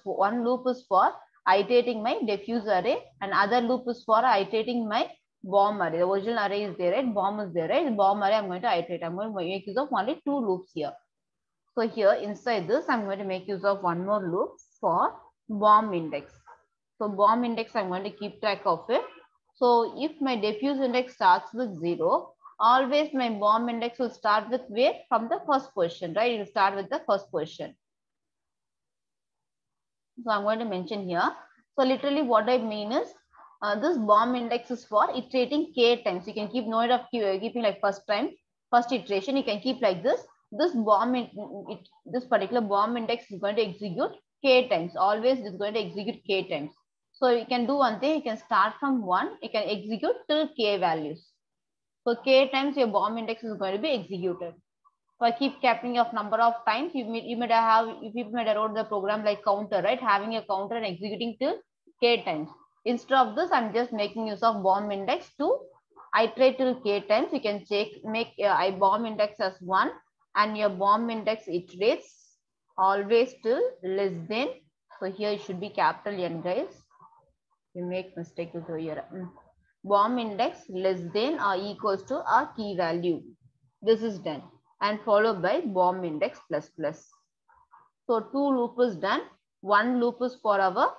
for iterating my diffuse array, and other loop is for iterating my bomb array. The original array is there, right? Bomb is there, right? The bomb array I'm going to iterate. I'm going to make use of only two loops here. So here inside this, I'm going to make use of one more loop for bomb index. So bomb index, I'm going to keep track of it. So if my diffuse index starts with 0, always my bomb index will start with where? From the first position, right? It will start with the first position. So I'm going to mention here. So literally what I mean is, this bomb index is for iterating k times. You can keep note of keeping like first iteration. You can keep like this. This this particular bomb index is going to execute k times. Always it is going to execute k times. So you can do one thing. You can start from 1. You can execute till k values. So k times your bomb index is going to be executed. For keep capturing of number of times, you might have, if you might have wrote the program like counter, right? Having a counter and executing till k times. Instead of this, I'm just making use of bomb index to iterate till k times. You can make I bomb index as 1, and your bomb index iterates always till less than. So here it should be capital N, guys. You make mistake over here. Bomb index less than or equals to our key value. This is done, and followed by bomb index plus plus. So 2 loop is done. 1 loop is for our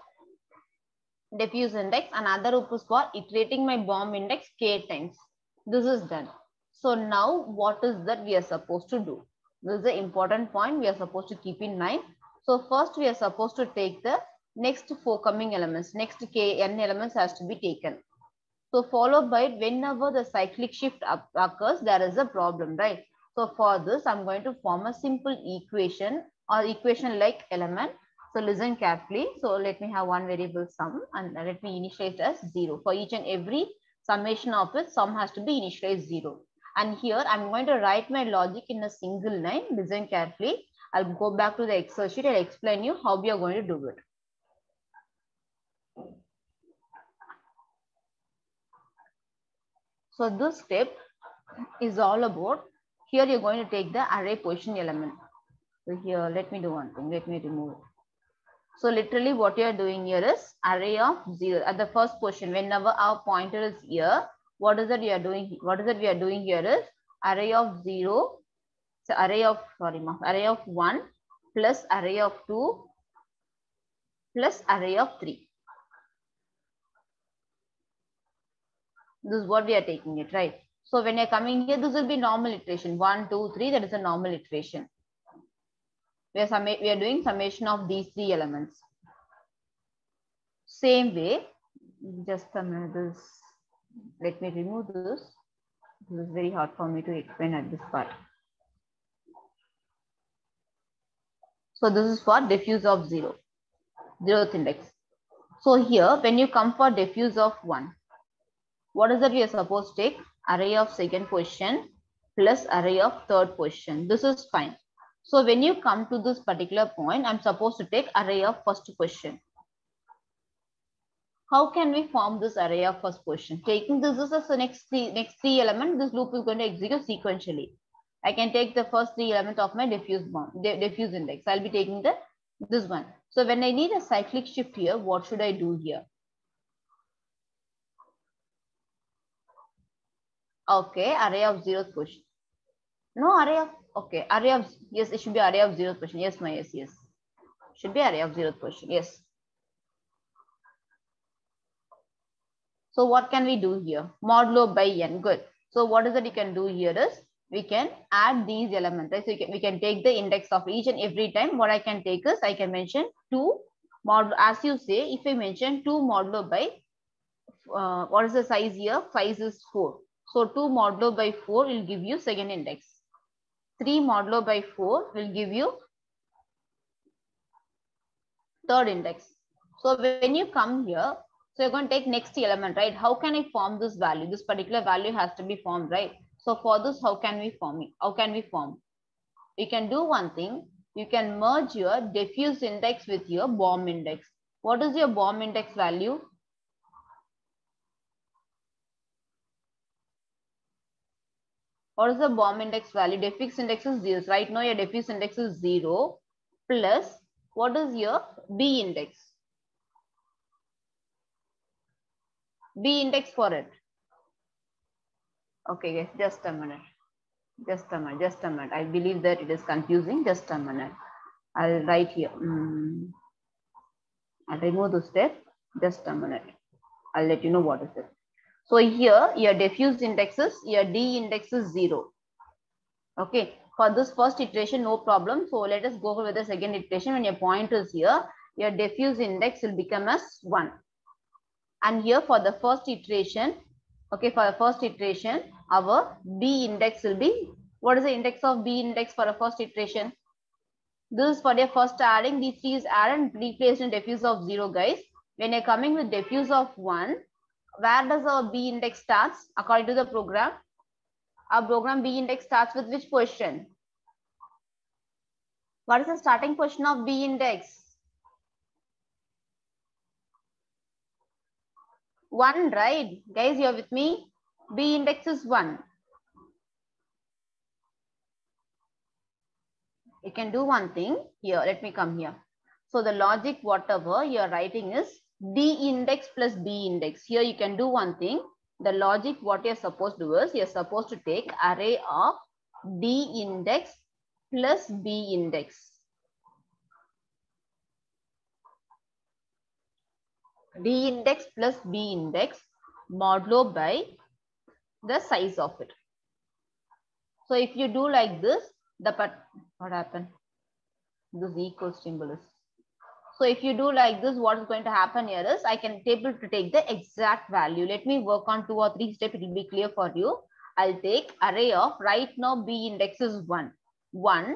diffuse index, another loop is for iterating my bomb index k times. This is done. So now what is that we are supposed to do? This is the important point we are supposed to keep in mind. So first we are supposed to take the next 4 coming elements. Next k n elements has to be taken. So followed by whenever the cyclic shift occurs, there is a problem, right? So for this, I'm going to form a simple equation or equation like element. So listen carefully. So let me have one variable sum and let me initialize as 0. For each and every summation of it, sum has to be initialized 0. And here I'm going to write my logic in a single line. Listen carefully. I'll go back to the Excel sheet. I'll explain you how we are going to do it. So this step is all about, here you're going to take the array position element. So here, let me do one thing. Let me remove it. So literally what you're doing here is array of 0 at the first position. Whenever our pointer is here, what is that we are doing? What is that we are doing here is array of 0. So array of, array of 1 plus array of 2 plus array of 3. This is what we are taking it, right? So when you're coming here, this will be normal iteration. 1, 2, 3, that is a normal iteration. We are doing summation of these 3 elements. Same way, just a minute, let me remove this. This is very hard for me to explain at this part. So this is for diffuse of 0, 0th index. So here, when you come for diffuse of 1, what is that we are supposed to take? Array of second position plus array of third position. This is fine. So when you come to this particular point, I'm supposed to take array of first position. How can we form this array of first position? Taking this as the next three element, this loop is going to execute sequentially. I can take the first 3 elements of my diffuse index. I'll be taking this one. So when I need a cyclic shift here, what should I do here? Okay, array of 0th position. No, array of, okay, array of, yes, it should be array of 0th position. Yes, my yes. Should be array of 0th position. Yes. So what can we do here? Modulo by n. Good. So what is that you can do here is we can add these elements. Right? So we can take the index of each and every time. What I can take is I can mention 2 modulo. As you say, if I mention 2 modulo by what is the size here? Size is 4. So 2 modulo by 4 will give you second index. 3 modulo by 4 will give you third index. So when you come here, so you're going to take next element, right? How can I form this value? This particular value has to be formed, right? So for this, how can we form it? How can we form? You can do one thing. You can merge your diffuse index with your bomb index. What is your bomb index value? What is the bomb index value? Diffuse index is 0. Right now your diffuse index is 0 plus what is your B index? B index for it. Okay, guys, just a minute. Just a minute. I believe that it is confusing. Just a minute. I'll write here. I'll remove the step. Just a minute. I'll let you know what is it. So here, your diffuse index is, your D index is 0. Okay. For this first iteration, no problem. So let us go with the second iteration. When your point is here, your diffuse index will become as 1. And here for the first iteration, okay, for the first iteration, our B index will be, what is the index of B index for a first iteration? This is for your first adding, these 3 is added and replaced in diffuse of 0, guys. When you're coming with diffuse of 1, where does our B index starts according to the program? Our program B index starts with which position? What is the starting position of B index? 1, right? Guys, you're with me? B index is 1. You can do one thing here. Let me come here. So the logic, whatever you're writing is D index plus B index. Here you can do one thing. The logic, what you're supposed to do is you're supposed to take array of D index plus B index. D index plus B index modulo by the size of it. So if you do like this, what happened? This equals symbol is. So if you do like this, what is going to happen here is I can able to take the exact value. Let me work on 2 or 3 steps. It will be clear for you. I'll take array of right now B index is 1. 1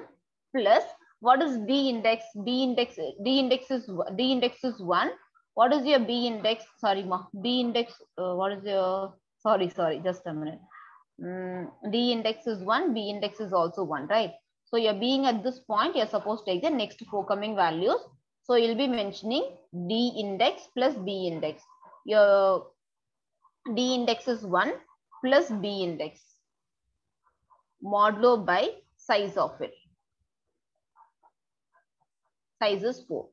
plus what is D index? D index is 1. What is your B index? Sorry, ma. B index. What is your? Sorry. Just a minute. D index is 1. B index is also 1, right? So you're being at this point. You're supposed to take the next 4 coming values. So you'll be mentioning D index plus B index. Your D index is 1 plus B index modulo by size of it. Size is 4.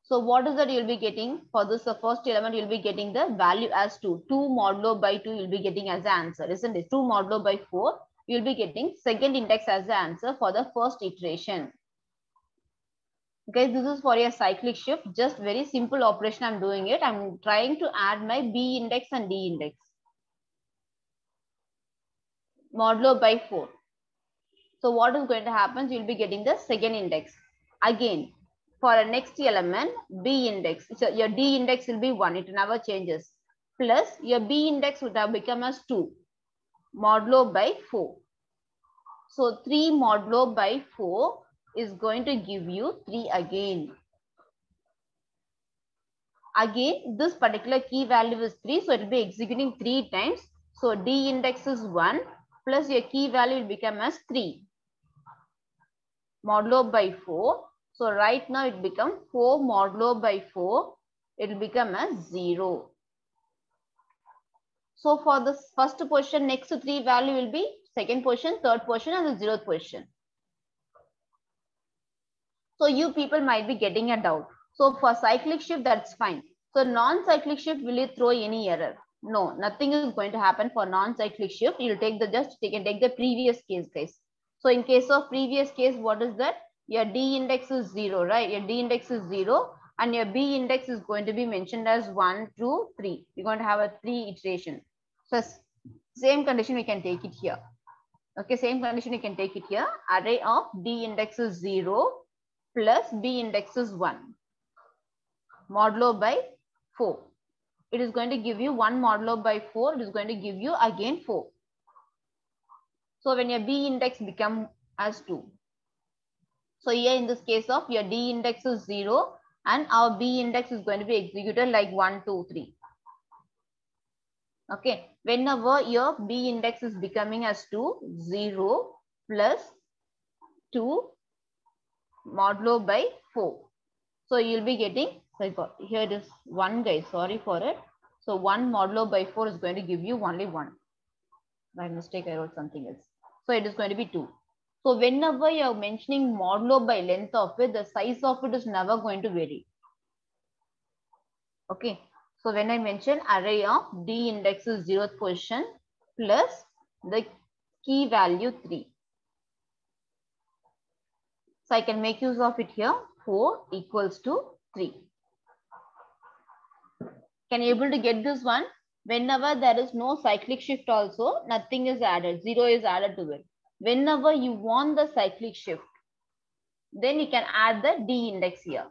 So what is that you'll be getting? For this the first element, you'll be getting the value as 2. 2 modulo by 2 you'll be getting as the answer, isn't it? 2 modulo by 4, you'll be getting second index as the answer for the first iteration. Guys, this is for your cyclic shift. Just very simple operation I'm doing it. I'm trying to add my B index and D index. Modulo by 4. So what is going to happen? You'll be getting the second index. Again, for a next element, B index. So your D index will be 1. It never changes. Plus your B index would have become as 2. Modulo by 4. So 3 modulo by 4 is going to give you 3 again. Again, this particular key value is 3. So it will be executing 3 times. So D index is 1 plus your key value will become as 3. Modulo by 4. So right now it becomes 4 modulo by 4. It will become as 0. So for this first position, next 3 value will be second position, third position and the 0th position. So you people might be getting a doubt. So for cyclic shift, that's fine. So non-cyclic shift, will it throw any error? No, nothing is going to happen for non-cyclic shift. You'll take the take the previous case, guys. So in case of previous case, what is that? Your D index is 0, right? Your D index is 0 and your B index is going to be mentioned as 1, 2, 3. You're going to have a 3 iteration. So same condition we can take it here. Okay, same condition you can take it here. Array of D index is 0 plus B index is 1. Modulo by 4. It is going to give you 1 modulo by 4. It is going to give you again 4. So when your B index become as 2. So here in this case of your D index is 0 and our B index is going to be executed like 1, 2, 3. Okay. Whenever your B index is becoming as 2, 0 plus 2 modulo by 4. So you'll be getting, so here it is 1, guys, sorry for it. So 1 modulo by 4 is going to give you only 1. By mistake, I wrote something else. So it is going to be 2. So whenever you're mentioning modulo by length of it, the size of it is never going to vary. Okay. So when I mention array of D index is 0th position plus the key value 3. So I can make use of it here. 4 equals to 3. Can you able to get this one? Whenever there is no cyclic shift also, nothing is added. 0 is added to it. Whenever you want the cyclic shift, then you can add the D index here.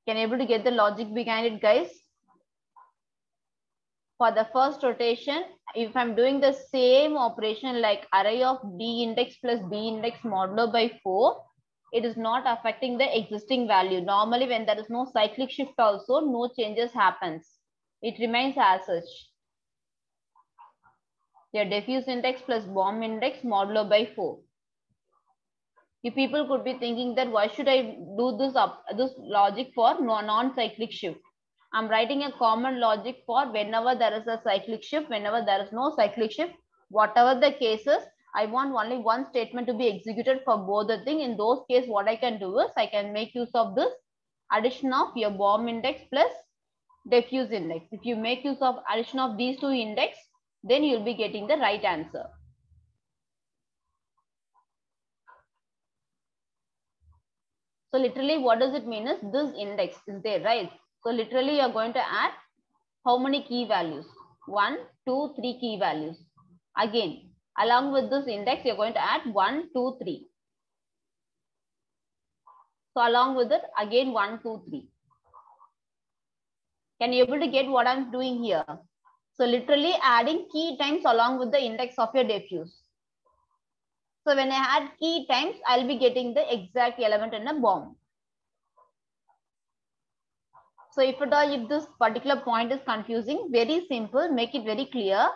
Can you able to get the logic behind it, guys? For the first rotation, if I'm doing the same operation like array of D index plus B index modulo by 4, it is not affecting the existing value. Normally, when there is no cyclic shift also, no changes happens. It remains as such. Your diffuse index plus bomb index modulo by 4. You people could be thinking that why should I do this logic for non-cyclic shift? I'm writing a common logic for whenever there is a cyclic shift, whenever there is no cyclic shift, whatever the cases, I want only one statement to be executed for both the thing. In those cases, what I can do is I can make use of this addition of your bomb index plus diffuse index. If you make use of addition of these two index, then you'll be getting the right answer. So literally what does it mean is this index is there, right? So literally you're going to add how many key values? 1, 2, 3 key values. Again, along with this index, you're going to add 1, 2, 3. So along with it, again 1, 2, 3. Can you able to get what I'm doing here? So literally adding key times along with the index of your diffuse. So when I add key times, I'll be getting the exact element in a bomb. So if at all, if this particular point is confusing, very simple, make it very clear.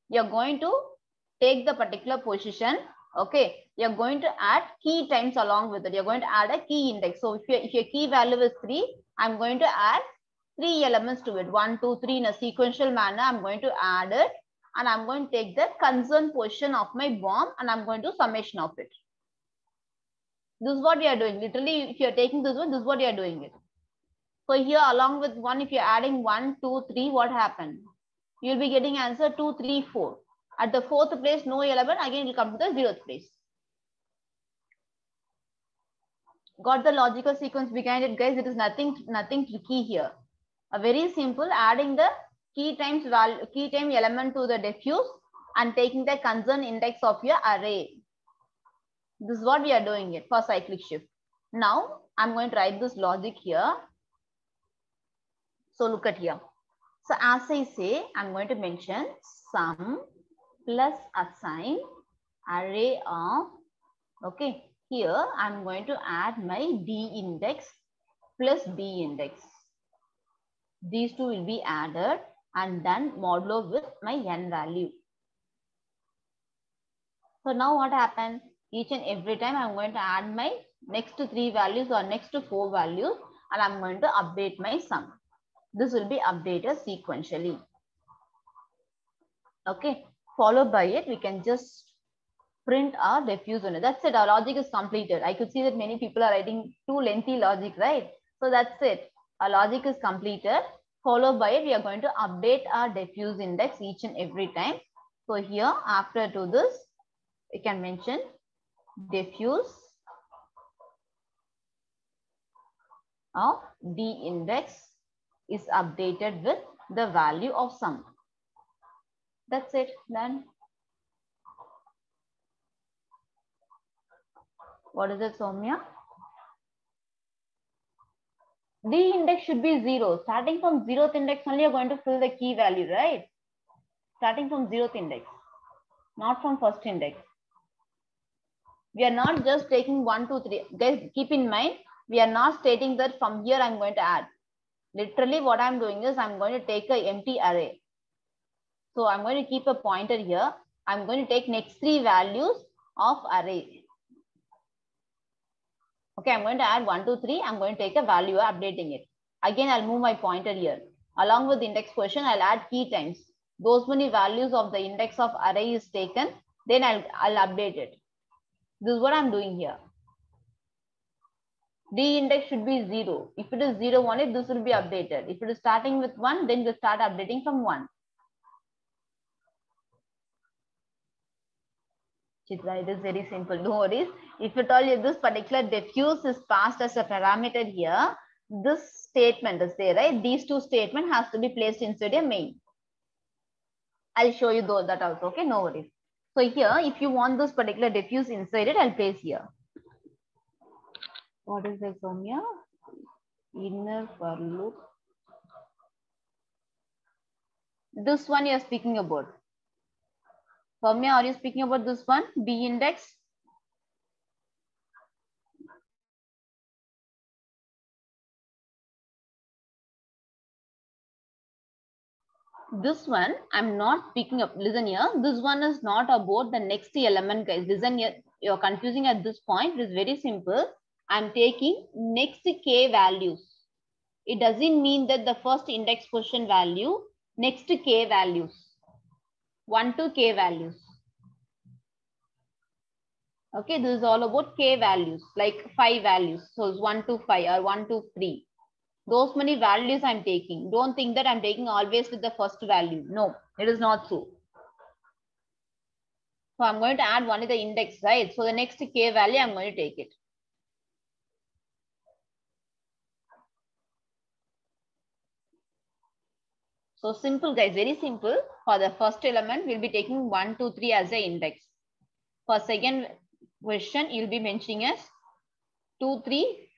You're going to take the particular position. Okay, you're going to add key times along with it. You're going to add a key index. So if your key value is 3, I'm going to add 3 elements to it. 1, 2, 3 in a sequential manner. I'm going to add it. And I'm going to take the concerned position of my bomb and I'm going to summation of it. This is what we are doing. Literally, if you're taking this one, this is what you are doing it. So here along with 1, if you're adding 1, 2, 3, what happened? You'll be getting answer 2, 3, 4. At the 4th place, no element, again it will come to the 0th place. Got the logical sequence behind it, guys? It is nothing tricky here. A very simple, adding the key time element to the diffuse and taking the concerned index of your array. This is what we are doing it for cyclic shift. Now I'm going to write this logic here. So look at here. So as I say, I'm going to mention sum plus assign array of, okay, here I'm going to add my D index plus B index. These two will be added and then modulo with my n value. So now what happened? Each and every time I'm going to add my next 3 values or next 4 values and I'm going to update my sum. This will be updated sequentially. Okay, followed by it, we can just print our diffuse on it. That's it. Our logic is completed. I could see that many people are writing too lengthy logic, right? So that's it. Our logic is completed. Followed by it, we are going to update our diffuse index each and every time. So here, after to this, we can mention diffuse of D index is updated with the value of sum. That's it. Done. What is it, Soumya? D index should be 0. Starting from 0th index only, you're going to fill the key value, right? Starting from 0th index, not from first index. We are not just taking 1, 2, 3. Guys, keep in mind, we are not stating that from here I'm going to add. Literally, what I'm doing is I'm going to take an empty array. So I'm going to keep a pointer here. I'm going to take next 3 values of array. Okay, I'm going to add 1, 2, 3. I'm going to take a value, updating it. Again, I'll move my pointer here. Along with the index position, I'll add key times. Those many values of the index of array is taken, then I'll update it. This is what I'm doing here. D index should be 0. If it is 0 only, this will be updated. If it is starting with 1, then you start updating from 1. Chitra, it is very simple. No worries. If at all this particular diffuse is passed as a parameter here, this statement is there, right? These two statements has to be placed inside a main. I'll show you that also. Okay, no worries. So here, if you want this particular diffuse inside it, I'll place here. What is this, Soumya? Inner for loop. This one you're speaking about. Soumya, are you speaking about this one? B index? this one I'm not picking up. Listen here. This one is not about the next element, guys. Listen here. You're confusing at this point. It is very simple. I'm taking next k values. It doesn't mean that the first index position value, next k values, 1 to k values. Okay, this is all about k values, like 5 values. So it's 1 to 5 or 1 to 3. Those many values I'm taking. Don't think that I'm taking always with the first value. No, it is not true. So I'm going to add only the index, right? So the next k value, I'm going to take it. So simple, guys, very simple. For the first element, we'll be taking 1, 2, 3 as the index. For second question, you'll be mentioning as 2, 3,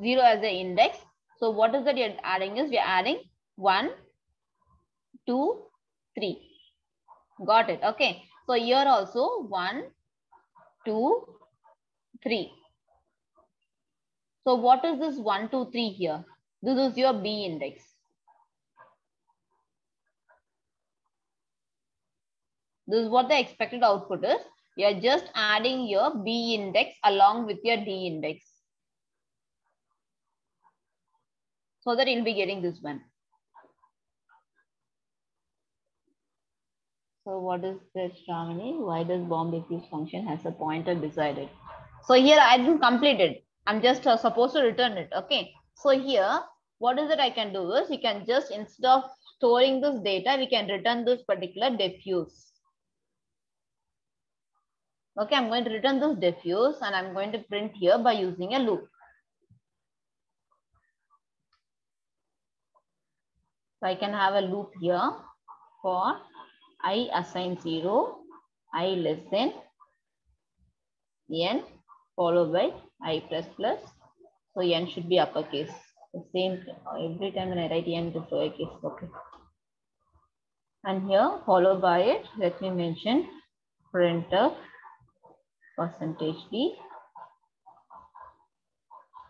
0 as the index. So what is that you're adding is, we're adding 1, 2, 3. Got it. Okay. So here also 1, 2, 3. So what is this 1, 2, 3 here? This is your B index. This is what the expected output is. You are just adding your B index along with your D index. So that you'll be getting this one. So what is this, Shravani? Why does bomb diffuse function has a pointer beside it? So here I didn't complete it. I'm just supposed to return it. Okay. So here, what is it I can do is, you can just, instead of storing this data, we can return this particular diffuse. Okay, I'm going to return this diffuse and I'm going to print here by using a loop. So I can have a loop here for I assign 0, I less than n followed by I plus plus. So n should be uppercase. The same every time when I write n to lowercase. Okay. And here followed by it, let me mention printf %d.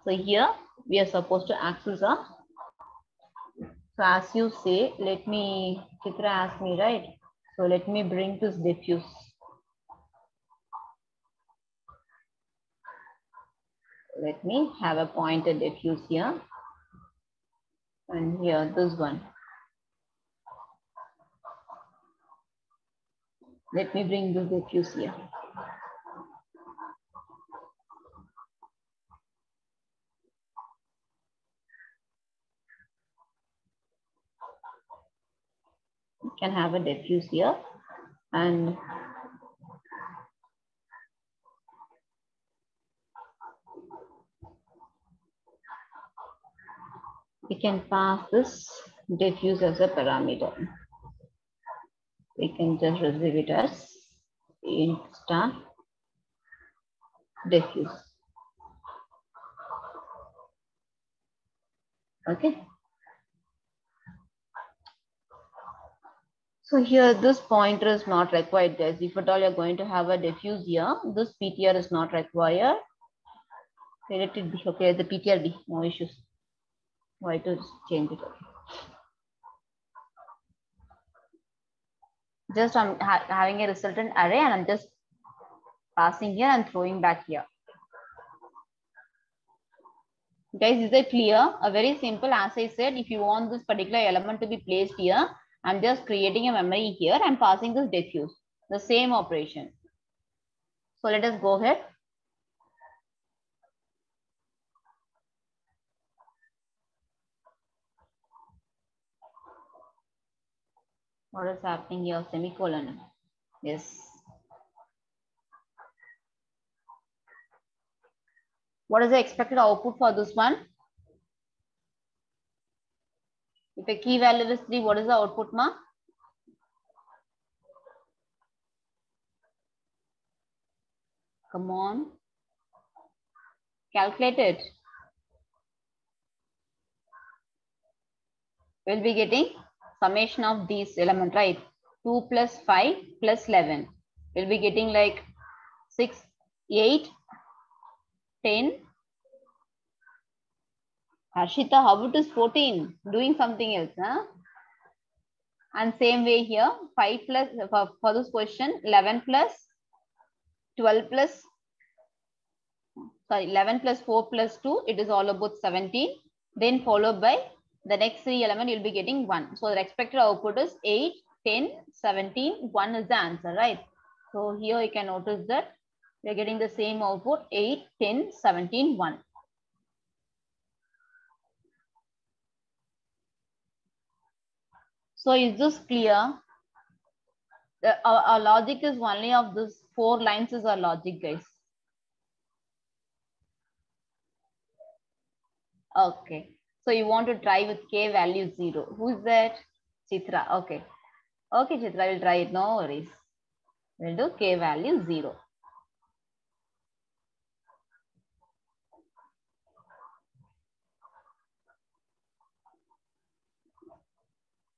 So here we are supposed to access a. So as you say, let me, Chitra asked me, right? So let me bring this diffuse. Let me have a pointed diffuse here. And here, this one. Let me bring this diffuse here. You can have a diffuse here. And we can pass this diffuse as a parameter. We can just receive it as int star diffuse. Okay. So here this pointer is not required, guys. If at all you're going to have a diffuse here, this PTR is not required. Let it be. Okay, the PTR be, no issues. Why to change it? Just I'm having a resultant array and I'm just passing here and throwing back here. Guys, is that clear? A very simple, as I said, if you want this particular element to be placed here, I'm just creating a memory here and passing this diffuse. The same operation. So let us go ahead. What is happening here? Semicolon. Yes. What is the expected output for this one? If a key value is 3, what is the output, ma? Come on. Calculate it. We'll be getting summation of these elements, right? 2 plus 5 plus 11. We'll be getting like 6, 8, 10. Harshita, how it is 14? Doing something else, huh? And same way here, 5 plus, for this question, 11 plus 12 plus, sorry, 11 plus 4 plus 2, it is all about 17. Then followed by the next 3 element, you'll be getting 1. So the expected output is 8, 10, 17, 1 is the answer, right? So here you can notice that we're getting the same output, 8, 10, 17, 1. So is this clear? Our logic is only of this 4 lines is our logic, guys. Okay. So you want to try with k value 0. Who is that? Chitra. Okay. Okay, Chitra, we'll try it. No worries. We'll do k value 0.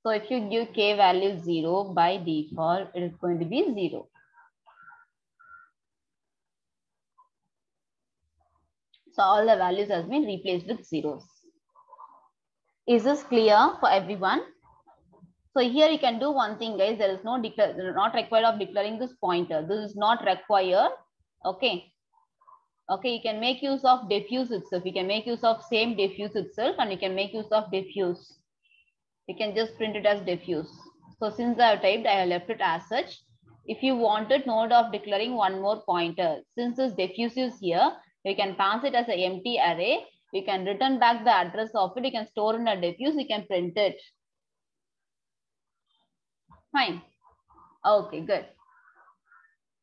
So if you give k value 0, by default, it is going to be 0. So all the values has been replaced with zeros. Is this clear for everyone? So here you can do one thing, guys. There is no not required of declaring this pointer. This is not required. Okay. Okay, you can make use of diffuse itself. You can make use of same diffuse itself, and you can make use of diffuse. You can just print it as diffuse. So since I have typed, I have left it as such. If you wanted node of declaring one more pointer, since this diffuse is here, you can pass it as an empty array. You can return back the address of it. You can store in a diffuse. You can print it. Fine. Okay, good.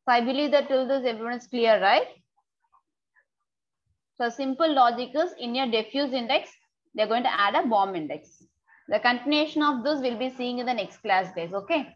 So I believe that till this everyone is clear, right? So simple logic is in your diffuse index, they're going to add a bomb index. The continuation of this we'll be seeing in the next class, guys. Okay.